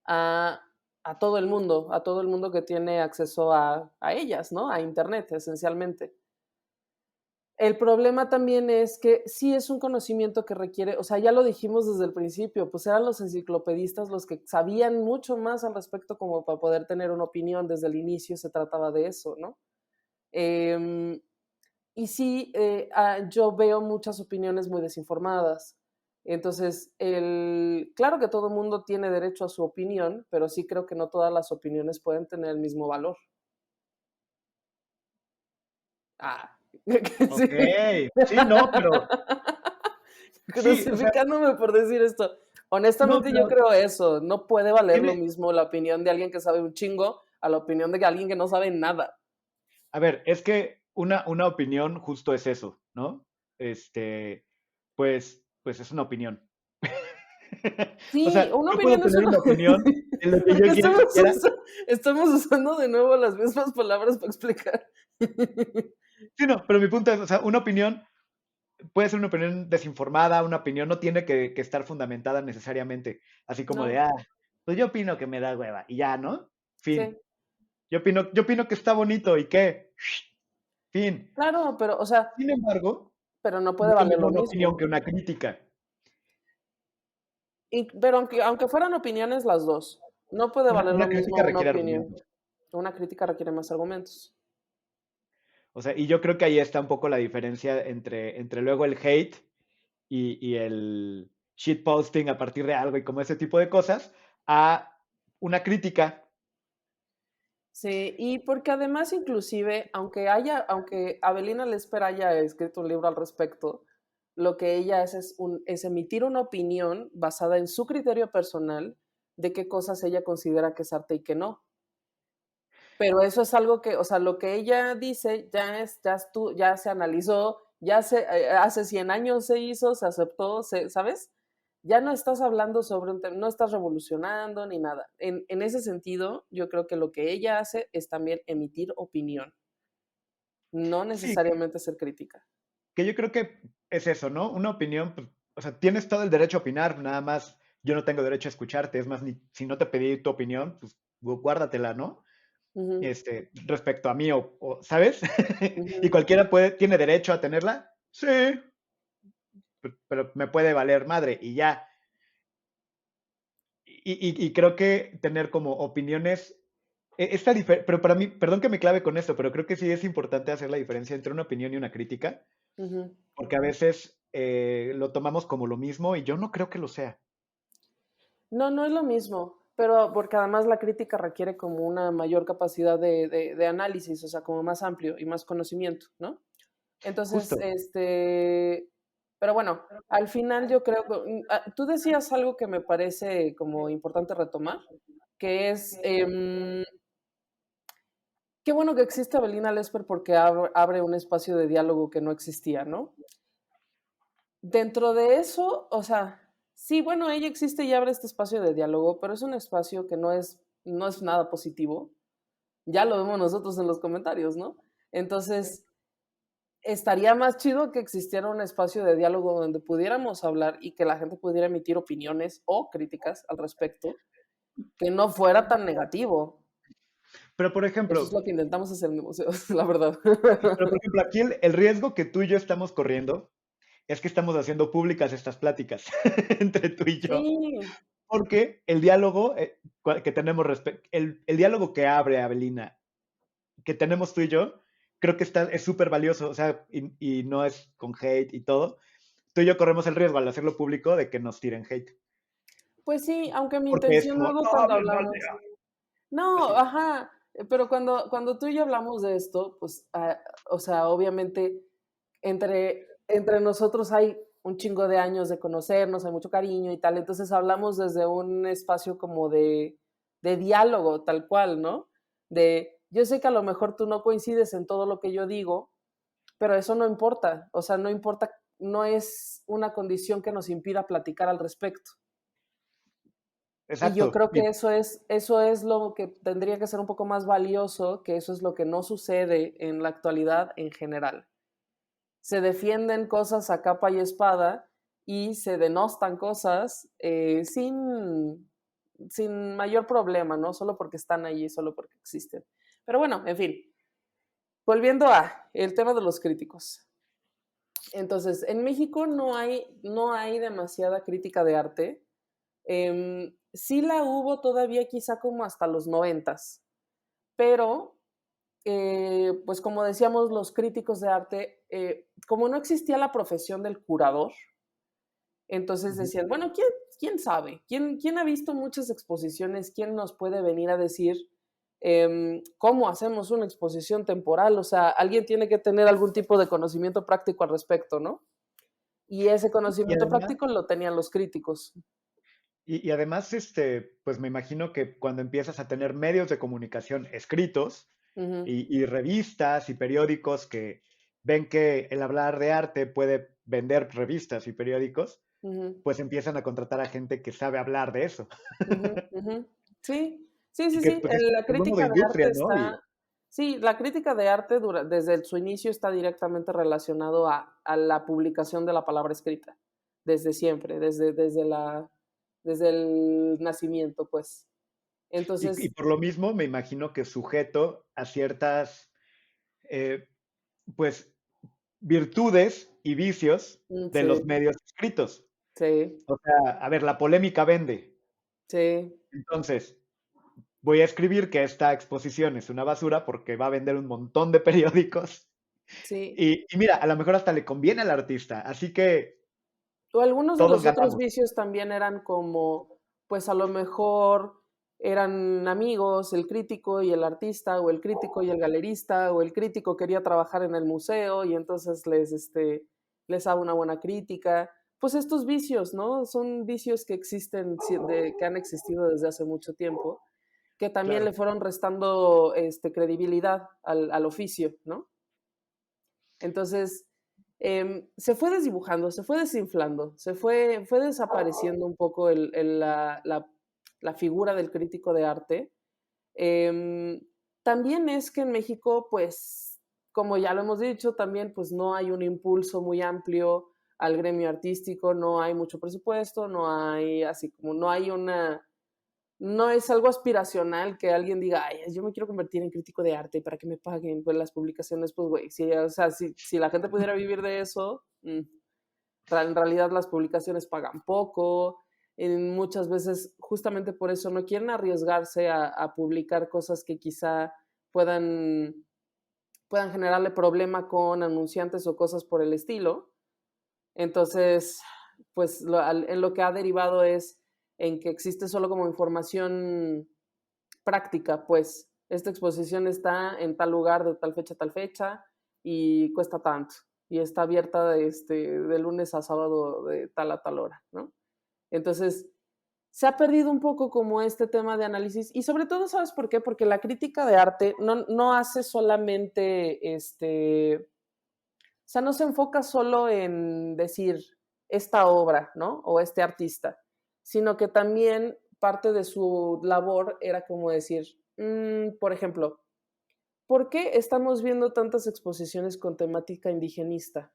a, a todo el mundo que tiene acceso a ellas, ¿no? A Internet, esencialmente. El problema también es que sí es un conocimiento que requiere, o sea, ya lo dijimos desde el principio, pues eran los enciclopedistas los que sabían mucho más al respecto como para poder tener una opinión. Desde el inicio se trataba de eso, ¿no? Eh, y sí, yo veo muchas opiniones muy desinformadas. Entonces, claro que todo el mundo tiene derecho a su opinión, pero sí creo que no todas las opiniones pueden tener el mismo valor. Ah, Ok, sí. sí, no, pero sí, o sea, Crucificándome por decir esto. no, Honestamente, yo pero creo eso. No puede valer lo tiene, mismo la opinión de alguien que sabe un chingo a la opinión de alguien que no sabe nada. a ver, es que una opinión justo es eso, ¿no? Este, pues es una opinión. O Sí, sea, una yo puedo opinión es tener una. una opinión en lo que yo Porque quiera. estamos usando de nuevo las mismas palabras para explicar. Sí, no, pero mi punto es, o sea, una opinión puede ser una opinión desinformada, una opinión no tiene que estar fundamentada necesariamente, así como de, No, pues yo opino que me da hueva, y ya, ¿no? Fin. sí, Yo opino que está bonito, ¿y qué? Fin. claro, pero, o sea, Sin embargo, pero no no puede es lo valer mismo lo una opinión que mismo. una crítica. Pero aunque fueran opiniones las dos, no puede Una, valer lo una crítica mismo una requiere opinión. argumentos. Una crítica requiere más argumentos. O sea, y yo creo que ahí está un poco la diferencia entre luego el hate y el shitposting a partir de algo y como ese tipo de cosas, a una crítica. Sí, y porque además inclusive, aunque Avelina Lesper haya escrito un libro al respecto, lo que ella hace es emitir una opinión basada en su criterio personal de qué cosas ella considera que es arte y que no. Pero eso es algo que, o sea, lo que ella dice ya se analizó, hace 100 años se hizo, se aceptó, ¿sabes? Ya no estás hablando sobre un tema, no estás revolucionando ni nada. En ese sentido, yo creo que lo que ella hace es también emitir opinión, no Sí, necesariamente ser crítica. que yo creo que es eso, ¿no? Una opinión, pues, o sea, tienes todo el derecho a opinar, nada más yo no tengo derecho a escucharte, es más, si no te pedí tu opinión, pues guárdatela, ¿no? Ujú, Respecto a mí, ¿sabes? Y ujú. cualquiera tiene derecho a tenerla, sí, pero me puede valer madre y ya. Y creo que tener como opiniones pero para mí, perdón que me clave con esto, pero creo que sí es importante hacer la diferencia entre una opinión y una crítica, Ujú. porque a veces lo tomamos como lo mismo y yo no creo que lo sea. No, no es lo mismo, pero porque además la crítica requiere como una mayor capacidad de análisis, o sea, como más amplio y más conocimiento, ¿no? Entonces, Justo. pero bueno, al final yo creo que tú decías algo que me parece como importante retomar, que es, qué bueno que existe Avelina Lesper porque abre un espacio de diálogo que no existía, ¿no? Dentro de eso, o sea, sí, bueno, ella existe y abre este espacio de diálogo, pero es un espacio que no es nada positivo. Ya lo vemos nosotros en los comentarios, ¿no? Entonces, estaría más chido que existiera un espacio de diálogo donde pudiéramos hablar y que la gente pudiera emitir opiniones o críticas al respecto, que no fuera tan negativo. Pero por Eso es ejemplo, lo que intentamos hacer en el museo, la verdad. pero por ejemplo, aquí el riesgo que tú y yo estamos corriendo es que estamos haciendo públicas estas pláticas entre tú y yo, Sí, porque el diálogo que tenemos el diálogo que abre Abelina, que tenemos tú y yo, creo que es súper valioso, o sea, y no es con hate y todo. Tú y yo corremos el riesgo al hacerlo público de que nos tiren hate, pues sí, aunque mi porque es intención como, luego no cuando hablen mal de hablamos, no, así. ajá, pero cuando tú y yo hablamos de esto, pues, o sea, obviamente entre nosotros hay un chingo de años de conocernos, hay mucho cariño y tal, entonces hablamos desde un espacio como de diálogo, tal cual, ¿no? Yo sé que a lo mejor tú no coincides en todo lo que yo digo, pero eso no importa, o sea, no importa, no es una condición que nos impida platicar al respecto. Y yo Exacto. creo que eso es lo que tendría que ser un poco más valioso, que eso es lo que no sucede en la actualidad en general. Se defienden cosas a capa y espada y se denostan cosas sin mayor problema, ¿no? Solo porque están allí, solo porque existen. Pero bueno, en fin, volviendo a el tema de los críticos. Entonces, en México no hay demasiada crítica de arte. Sí la hubo todavía quizá como hasta los 90, pero pues como decíamos los críticos de arte, como no existía la profesión del curador, entonces Ujú. decían, bueno, ¿quién sabe? ¿Quién ha visto muchas exposiciones? ¿Quién nos puede venir a decir cómo hacemos una exposición temporal? O sea, alguien tiene que tener algún tipo de conocimiento práctico al respecto, ¿no? Y ese Y conocimiento además, práctico lo tenían los críticos. y además, pues me imagino que cuando empiezas a tener medios de comunicación escritos Ujú, y revistas y periódicos que ven que el hablar de arte puede vender revistas y periódicos, ujú. pues empiezan a contratar a gente que sabe hablar de eso. Ujú, ujú. Sí, sí, Y sí, que sí. pues es La sinónimo de crítica de industria, arte ¿no? Y sí, la crítica de arte desde su inicio está directamente relacionado a la publicación de la palabra escrita, desde siempre, desde el nacimiento, pues. y Entonces, por lo mismo me imagino que sujeto a ciertas, eh, pues, virtudes y vicios de los sí, medios escritos. sí, O sea, a ver, la polémica vende. sí, Entonces, voy a escribir que esta exposición es una basura porque va a vender un montón de periódicos. sí. Y mira, a lo mejor hasta le conviene al artista. Así que O algunos de todos los otros ganamos. vicios también eran como, pues a lo mejor eran amigos, el crítico y el artista, o el crítico y el galerista, o el crítico quería trabajar en el museo y entonces les daba una buena crítica. Pues estos vicios, ¿no? Son vicios que existen, que han existido desde hace mucho tiempo, que también Claro, le fueron restando credibilidad al oficio, ¿no? Entonces, se fue desdibujando, se fue desinflando, fue desapareciendo un poco la figura del crítico de arte. Em, También es que en México, pues, como ya lo hemos dicho, también pues no hay un impulso muy amplio al gremio artístico, no hay mucho presupuesto, no hay así como, no es algo aspiracional que alguien diga, ay, yo me quiero convertir en crítico de arte para que me paguen pues, las publicaciones, pues, güey, o sea, si la gente pudiera vivir de eso, en realidad las publicaciones pagan poco, muchas veces justamente por eso no quieren arriesgarse a publicar cosas que quizá puedan, puedan generarle problema con anunciantes o cosas por el estilo. Entonces, pues en lo que ha derivado es en que existe solo como información práctica, pues esta exposición está en tal lugar de tal fecha y cuesta tanto y está abierta de lunes a sábado de tal a tal hora, ¿no? Entonces, se ha perdido un poco como este tema de análisis y sobre todo, ¿sabes por qué? Porque la crítica de arte no hace solamente, o sea, no se enfoca solo en decir esta obra, ¿no? O este artista, sino que también parte de su labor era como decir, por ejemplo, ¿por qué estamos viendo tantas exposiciones con temática indigenista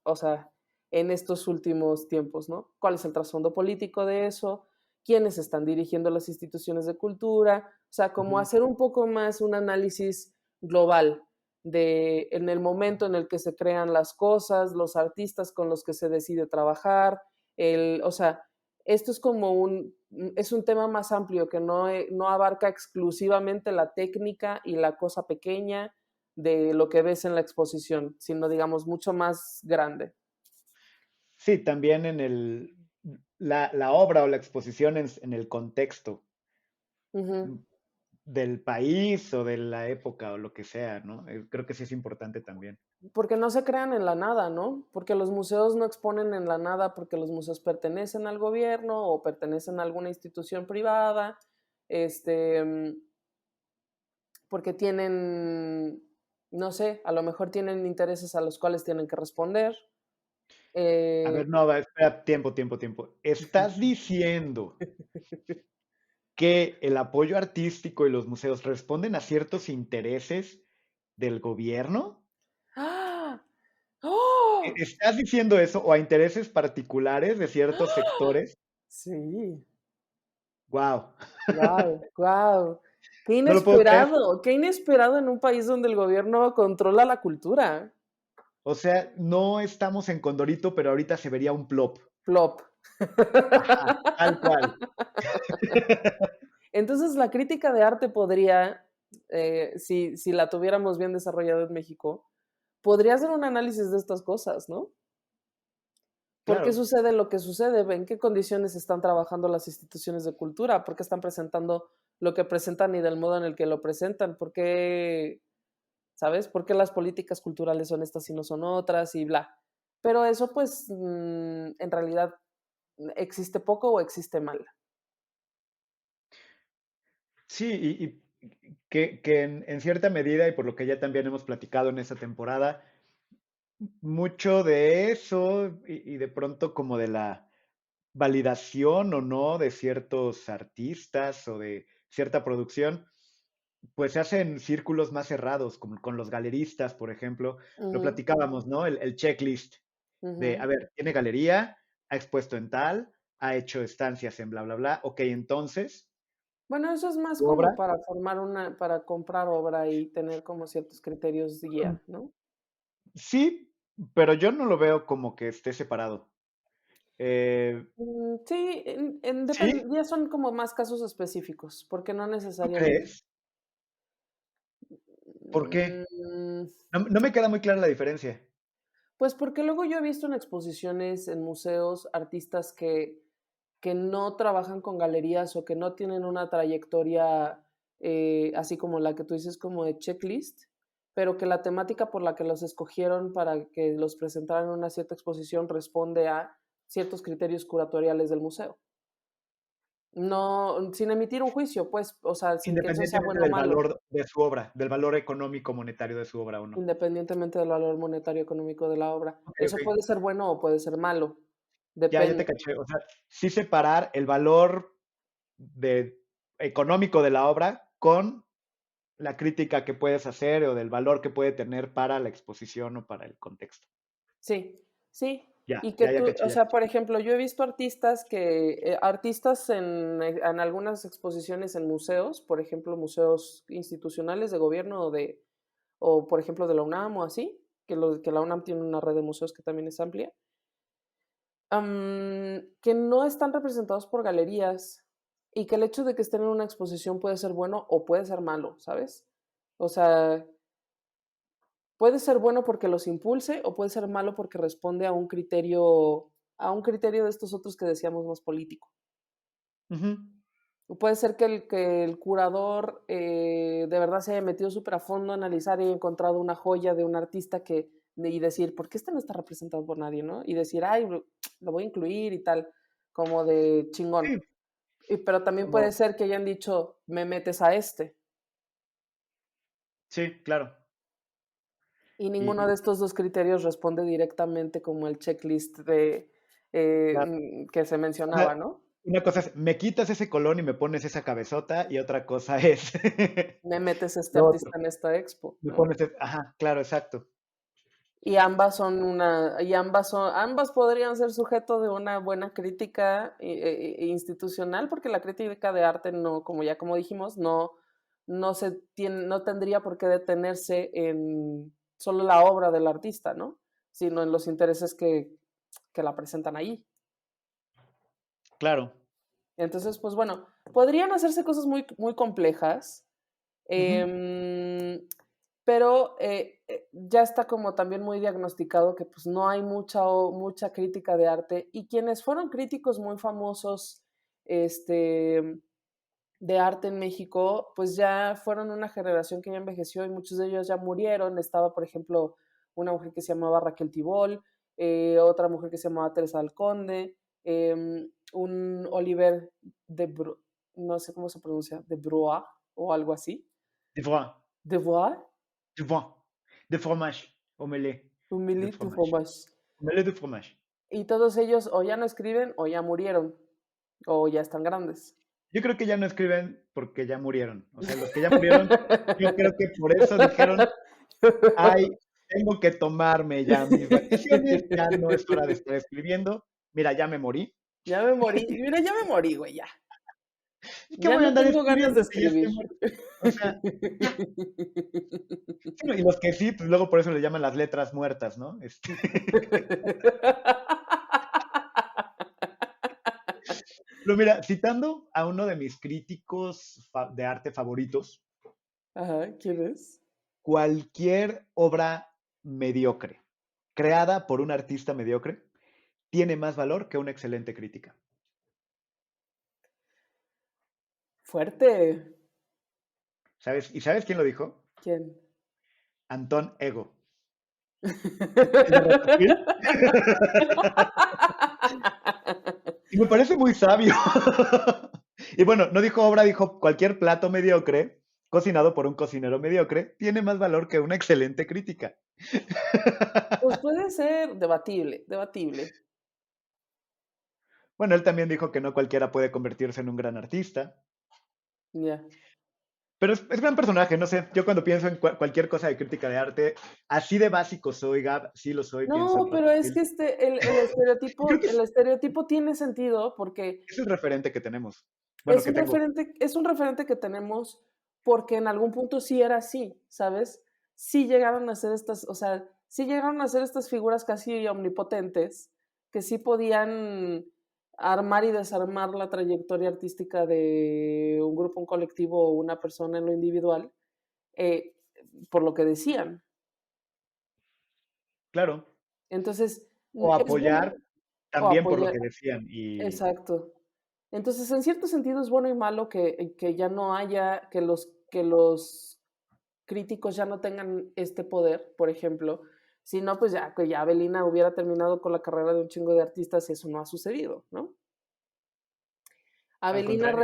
o sea, en estos últimos tiempos, ¿no? ¿Cuál es el trasfondo político de eso? ¿Quiénes están dirigiendo las instituciones de cultura? O sea, como hacer un poco más un análisis global de en el momento en el que se crean las cosas, los artistas con los que se decide trabajar, o sea, esto es como es un tema más amplio que no abarca exclusivamente la técnica y la cosa pequeña de lo que ves en la exposición, sino digamos mucho más grande. Sí, también la obra o la exposición en el contexto Ujú. del país o de la época o lo que sea, ¿no? Creo que sí es importante también. Porque no se crean en la nada, ¿no? Porque los museos no exponen en la nada porque los museos pertenecen al gobierno o pertenecen a alguna institución privada, este, porque tienen, no sé, a lo mejor tienen intereses a los cuales tienen que responder. A Eh, ver, no, espera, tiempo. ¿Estás diciendo que el apoyo artístico y los museos responden a ciertos intereses del gobierno? ¡Ah! ¡Oh! ¿Estás diciendo eso o a intereses particulares de ciertos ¡Ah! sectores? Sí. Wow, Wow, wow. no lo puedo creer. Qué inesperado en un país donde el gobierno controla la cultura. O sea, no estamos en Condorito, pero ahorita se vería un plop. Flop. Ajá, tal cual. Entonces la crítica de arte podría, si la tuviéramos bien desarrollada en México, podría hacer un análisis de estas cosas, ¿no? ¿Por qué Claro. sucede lo que sucede? ¿En qué condiciones están trabajando las instituciones de cultura? ¿Por qué están presentando lo que presentan y del modo en el que lo presentan? ¿Por qué, sabes? ¿Por qué las políticas culturales son estas y no son otras? Y bla. Pero eso, pues, en realidad, ¿existe poco o existe mal? Sí, y que en cierta medida, y por lo que ya también hemos platicado en esta temporada, mucho de eso y de pronto como de la validación o no de ciertos artistas o de cierta producción, pues se hace en círculos más cerrados, como con los galeristas, por ejemplo. Lo Ujú, platicábamos, ¿no? El checklist de, a ujú. ver, tiene galería, ha expuesto en tal, ha hecho estancias en bla, bla, bla. Ok, entonces, Bueno, eso es más tu como obra. para para comprar obra y tener como ciertos criterios de Mm, guía, ¿no? sí, pero yo no lo veo como que esté separado. Eh, Sí, ¿Sí? ya son como más casos específicos, porque no ¿Tú necesariamente. crees? ¿Por qué? Mm, No me queda muy clara la diferencia. pues porque luego yo he visto en exposiciones, en museos, artistas que no trabajan con galerías o que no tienen una trayectoria así como la que tú dices, como de checklist, pero que la temática por la que los escogieron para que los presentaran en una cierta exposición responde a ciertos criterios curatoriales del museo. No, sin emitir un juicio, pues, o sea, sin que eso sea Independientemente bueno o del malo, valor de su obra, del valor económico monetario de su obra o no. independientemente del valor monetario económico de la obra. Ok, Eso ok. puede ser bueno o puede ser malo, Ya te depende. caché. O sea, sí separar el valor de, económico de la obra con la crítica que puedes hacer o del valor que puede tener para la exposición o para el contexto. Sí, sí. Ya, Y que ya tú, caché, o ya sea, caché. por ejemplo, yo he visto artistas en algunas exposiciones en museos, por ejemplo, museos institucionales de gobierno o por ejemplo de la UNAM o así, que la UNAM tiene una red de museos que también es amplia, Que no están representados por galerías y que el hecho de que estén en una exposición puede ser bueno o puede ser malo, ¿sabes? O sea, puede ser bueno porque los impulse o puede ser malo porque responde a un criterio de estos otros que decíamos más político. Ujú. O puede ser que el curador de verdad se haya metido súper a fondo a analizar y haya encontrado una joya de un artista y decir, ¿por qué este no está representado por nadie, no? Y decir, ay, lo voy a incluir y tal, como de chingón. Sí, Pero también puede como, ser que hayan dicho, me metes a este. sí, claro. Y ninguno Y de estos dos criterios responde directamente como el checklist claro. que se O sea, mencionaba, ¿no? una cosa es, me quitas ese colón y me pones esa cabezota, y otra cosa es Me metes a este lo otro. artista en esta expo, Me ¿no? pones, ajá, claro, exacto. Ambas podrían ser sujeto de una buena crítica institucional, porque la crítica de arte no, como dijimos, no tendría por qué detenerse en solo la obra del artista, ¿no? Sino en los intereses que la presentan ahí. Claro. Entonces, pues bueno, podrían hacerse cosas muy, muy complejas, Ujú. pero ya está como también muy diagnosticado que pues no hay mucha crítica de arte y quienes fueron críticos muy famosos este, de arte en México, pues ya fueron una generación que ya envejeció y muchos de ellos ya murieron. Estaba, por ejemplo, una mujer que se llamaba Raquel Tibol, otra mujer que se llamaba Teresa Alconde, un Oliver no sé cómo se pronuncia, de Broa o algo así. Du vin, De Bois, du vin, de fromage, omelette, de Humilly du fromage. Fromage. Omelette de fromage. Y todos ellos o ya no escriben o ya murieron o ya están grandes. Yo creo que ya no escriben porque ya murieron. O sea, los que ya murieron, yo creo que por eso dijeron, ay, tengo que tomarme ya mis vacaciones, ya no es hora de estar escribiendo. Mira, ya me morí. Ya me morí. Mira, ya me morí, güey, ya. ¿Y qué Ya voy a no andar tengo ganas de escribiendo si ya escribir. estoy muerto? O sea, ya. Sí, no, y los que sí, pues luego por eso le llaman las letras muertas, ¿no? Pero mira, citando a uno de mis críticos de arte favoritos, Ajá, ¿quién es? cualquier obra mediocre, creada por un artista mediocre, tiene más valor que una excelente crítica. Fuerte. ¿Sabes? ¿Y sabes quién lo dijo? ¿Quién? Antón Ego. ¿El de Ratatouille? Y me parece muy sabio. Y bueno, no dijo obra, dijo cualquier plato mediocre, cocinado por un cocinero mediocre, tiene más valor que una excelente crítica. Pues puede ser debatible, debatible. Bueno, él también dijo que no cualquiera puede convertirse en un gran artista. Ya. Pero es gran personaje, no sé. Yo cuando pienso en cualquier cosa de crítica de arte, así de básico soy, Gab, sí lo soy, pienso en No, pero es Ratatouille. que Y creo que el estereotipo tiene sentido porque es el referente que tenemos. Bueno, que tengo. es un referente que tenemos porque en algún punto sí era así, ¿sabes? Sí llegaron a ser estas, o sea, sí llegaron a ser estas figuras casi omnipotentes que sí podían armar y desarmar la trayectoria artística de un grupo, un colectivo o una persona en lo individual, eh, por lo que decían. Claro. Entonces, O es bueno apoyar o también por lo apoyar, que decían. Y exacto. Entonces, en cierto sentido es bueno y malo que ya no haya, que los críticos ya no tengan este poder, por ejemplo. Si no, pues ya, que ya Avelina hubiera terminado con la carrera de un chingo de artistas y eso no ha sucedido, ¿no? al contrario.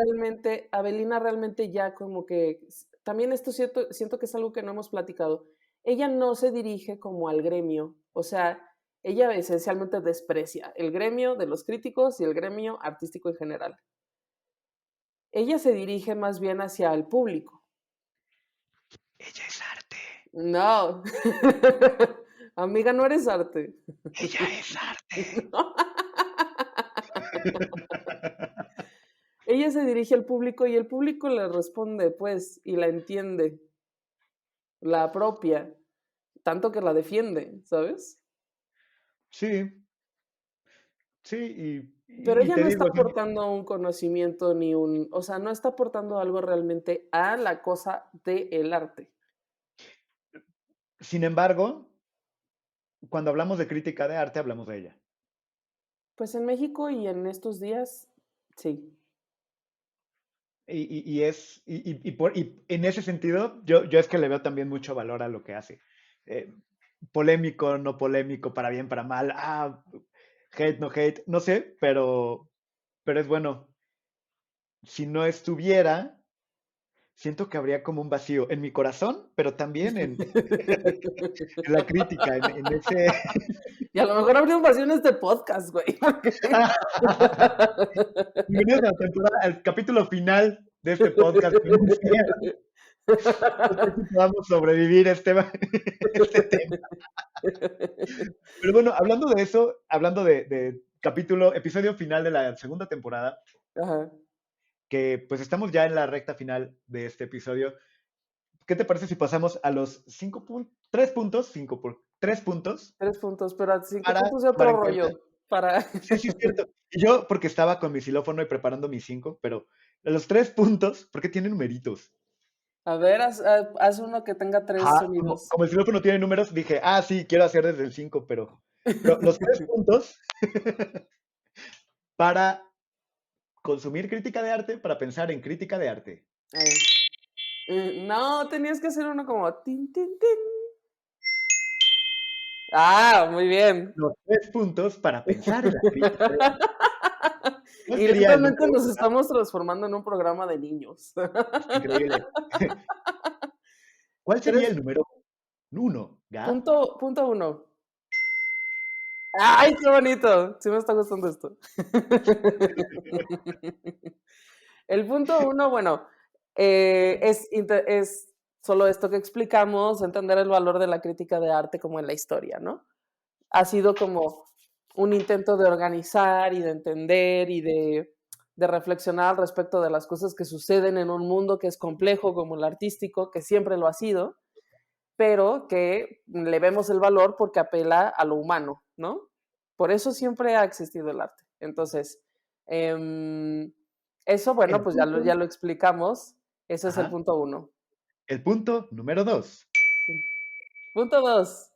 Avelina realmente ya como que, también esto siento que es algo que no hemos platicado. Ella no se dirige como al gremio, o sea, ella esencialmente desprecia el gremio de los críticos y el gremio artístico en general. Ella se dirige más bien hacia el público. Ella es arte. No, amiga, no eres arte. Ella es arte. Ella se dirige al público y el público le responde, pues, y la entiende, la apropia, tanto que la defiende, ¿sabes? Sí, Sí, Pero y ella te no está digo, o sea, aportando un conocimiento ni un, o sea, no está aportando algo realmente a la cosa del arte. sin embargo, cuando hablamos de crítica de arte, hablamos de ella. Pues en México y en estos días, sí. Y en ese sentido, yo es que le veo también mucho valor a lo que hace. Eh, Polémico, no polémico, para bien, para mal, hate, no hate, no sé, pero es bueno. Si no estuviera, siento que habría como un vacío en mi corazón, pero también en la crítica, en ese... Y a lo mejor habría un vacío en este podcast, güey. Bienvenidos a la temporada, al capítulo final de este podcast. No sé si podamos sobrevivir este tema. Pero bueno, hablando de eso, hablando de episodio final de la segunda temporada, Ajá. que pues estamos ya en la recta final de este episodio. ¿Qué te parece si pasamos a los 3 puntos 3 puntos, pero a 5 para puntos de tomar otro en cuenta? rollo. Para. Sí, sí, es cierto. Y yo, porque estaba con mi xilófono y preparando mis 5, pero los 3 puntos, porque tienen numeritos. A ver, haz uno que tenga 3 Ajá, como, sonidos. como el xilófono tiene números, dije, sí, quiero hacer desde el 5, pero los 3 puntos para consumir crítica de arte, para pensar en crítica de arte. A ver. No, tenías que hacer uno como tin, tin, tin. Ah, muy bien. Los 3 puntos para pensar en la crítica de arte. ¿Cuál Y sería el lentamente número nos 1? estamos transformando en un programa de niños. Increíble. ¿Cuál sería el Tres, número 1, Gab? punto uno. ¡Ay, qué bonito! Sí me está gustando esto. El punto uno, bueno, es solo esto que explicamos, entender el valor de la crítica de arte como en la historia, ¿no? Ha sido como un intento de organizar y de entender y de reflexionar al respecto de las cosas que suceden en un mundo que es complejo como el artístico, que siempre lo ha sido, pero que le vemos el valor porque apela a lo humano, ¿no? Por eso siempre ha existido el arte. Entonces, eso, bueno, El pues ya punto, lo explicamos. Ese es el ajá, punto uno. el punto número 2. Punto dos.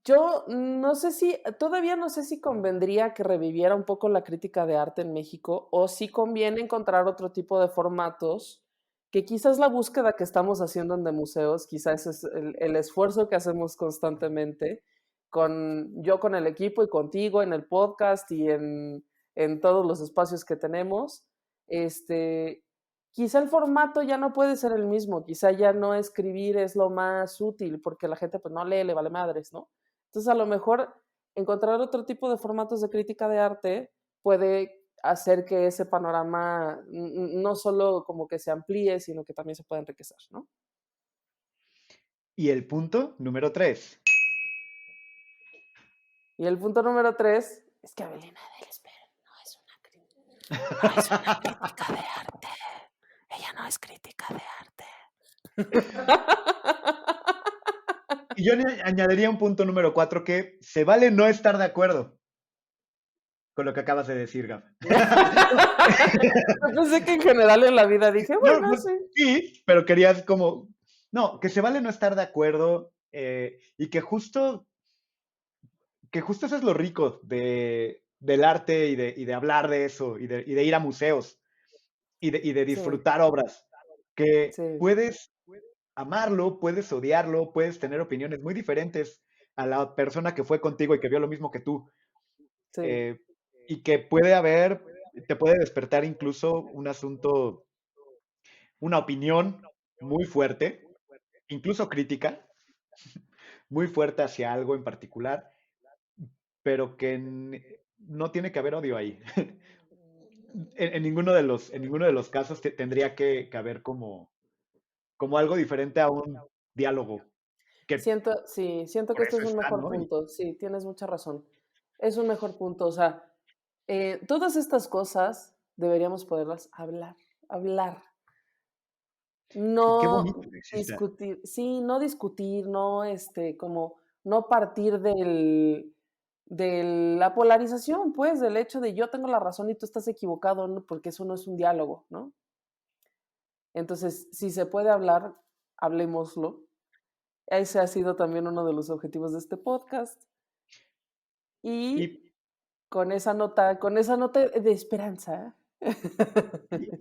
Yo no sé si, todavía no sé si convendría que reviviera un poco la crítica de arte en México o si conviene encontrar otro tipo de formatos, que quizás la búsqueda que estamos haciendo en de museos, quizás es el esfuerzo que hacemos constantemente, yo con el equipo y contigo en el podcast y en todos los espacios que tenemos, quizá el formato ya no puede ser el mismo, quizá ya no escribir es lo más útil porque la gente pues no lee, le vale madres, ¿no? Entonces, a lo mejor encontrar otro tipo de formatos de crítica de arte puede hacer que ese panorama no solo como que se amplíe, sino que también se pueda enriquecer, ¿no? Y el punto número 3. Y el punto número 3 es que Abelina Delsper no es una crítica de arte. Ella no es crítica de arte. Y yo añadiría un punto número 4 que se vale no estar de acuerdo con lo que acabas de decir, Gab. Pensé que en general en la vida dije, No, bueno, pues, sí. sí, pero querías como, no, que se vale no estar de acuerdo y que justo eso es lo rico del arte y de hablar de eso y de ir a museos y de Sí, disfrutar obras, que sí, puedes amarlo, puedes odiarlo, puedes tener opiniones muy diferentes a la persona que fue contigo y que vio lo mismo que tú, sí, eh, y que te puede despertar incluso un asunto, una opinión muy fuerte, incluso crítica, muy fuerte hacia algo en particular, pero que no tiene que haber odio ahí. En ninguno de los casos tendría que haber como algo diferente a un diálogo que siento que por esto eso es un está, mejor ¿no? punto. Sí, tienes mucha razón. Es un mejor punto. O sea, todas estas cosas deberíamos poderlas hablar. Y qué bonito No que exista. discutir, sí, no discutir, no, como, no partir de la polarización, pues, del hecho de yo tengo la razón y tú estás equivocado, ¿no? Porque eso no es un diálogo, ¿no? Entonces, si se puede hablar, hablemoslo. Ese ha sido también uno de los objetivos de este podcast. Y con esa nota de esperanza.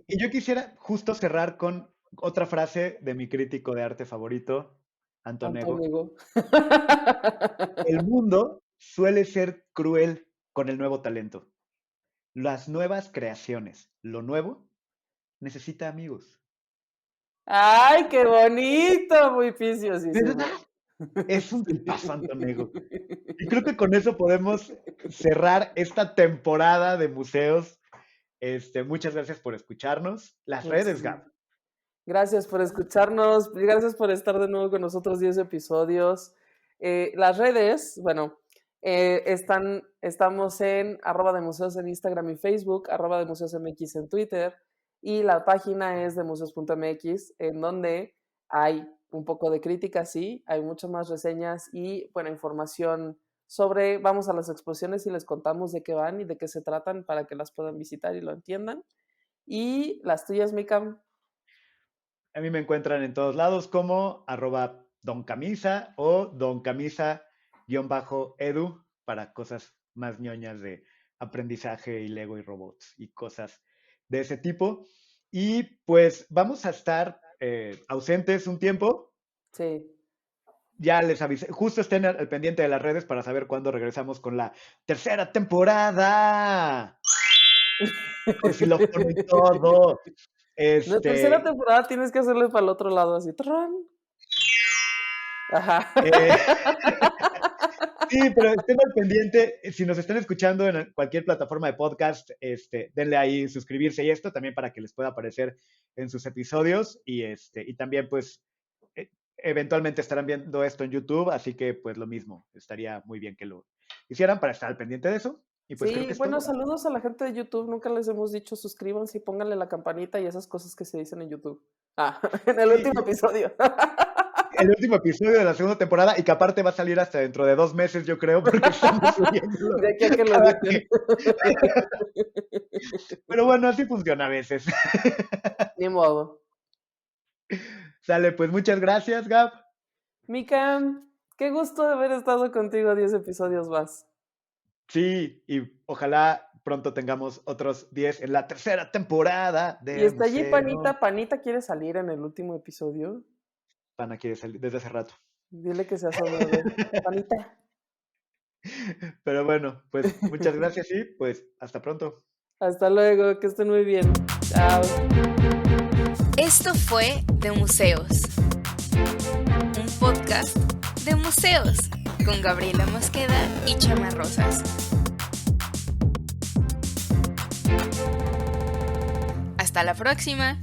Y yo quisiera justo cerrar con otra frase de mi crítico de arte favorito, Antonego. El mundo suele ser cruel con el nuevo talento. Las nuevas creaciones, lo nuevo, necesita amigos. ¡Ay, qué bonito! Muy piciosísimo. ¿Verdad? Es un tipazo, Antonego. Y creo que con eso podemos cerrar esta temporada de museos. Muchas gracias por escucharnos. Las redes, Gab. Gracias por escucharnos. Gracias por estar de nuevo con nosotros 10 episodios. Las redes, bueno, estamos en @demuseos en Instagram y Facebook, @demuseosmx en Twitter, y la página es demuseos.mx, en donde hay un poco de crítica, sí, hay muchas más reseñas y buena información sobre, vamos a las exposiciones y les contamos de qué van y de qué se tratan para que las puedan visitar y lo entiendan. Y las tuyas, Mikam. A mí me encuentran en todos lados como @doncamisa o doncamisa_edu para cosas más ñoñas de aprendizaje y Lego y robots y cosas de ese tipo. Y pues vamos a estar ausentes un tiempo. Sí. Ya les avisé, justo estén al pendiente de las redes para saber cuándo regresamos con la tercera temporada. Por si lo ponen todo. La tercera temporada tienes que hacerle para el otro lado, así. ¡Tran! Ajá. Sí, pero estén al pendiente. Si nos están escuchando en cualquier plataforma de podcast, denle ahí suscribirse y esto también para que les pueda aparecer en sus episodios. Y también, pues, eventualmente estarán viendo esto en YouTube, así que, pues, lo mismo. Estaría muy bien que lo hicieran para estar al pendiente de eso. Y pues creo que es todo. Saludos a la gente de YouTube. Nunca les hemos dicho suscríbanse y pónganle la campanita y esas cosas que se dicen en YouTube. En el último episodio. El último episodio de la segunda temporada y que aparte va a salir hasta dentro de 2 meses, yo creo, porque estamos subiéndolo. De aquí a que lo digan. Pero bueno, así funciona a veces. Ni modo. Sale, pues muchas gracias, Gab. Mikam, qué gusto de haber estado contigo 10 episodios más. Sí, y ojalá pronto tengamos otros 10 en la tercera temporada de Y está allí Museo. Panita. ¿Panita quiere salir en el último episodio? Pana quiere salir desde hace rato. Dile que se asome, Panita. Pero bueno, pues muchas gracias y pues hasta pronto. Hasta luego, que estén muy bien. Chao. Esto fue De Museos, un podcast de museos con Gabriela Mosqueda y Chama Rosas. Hasta la próxima.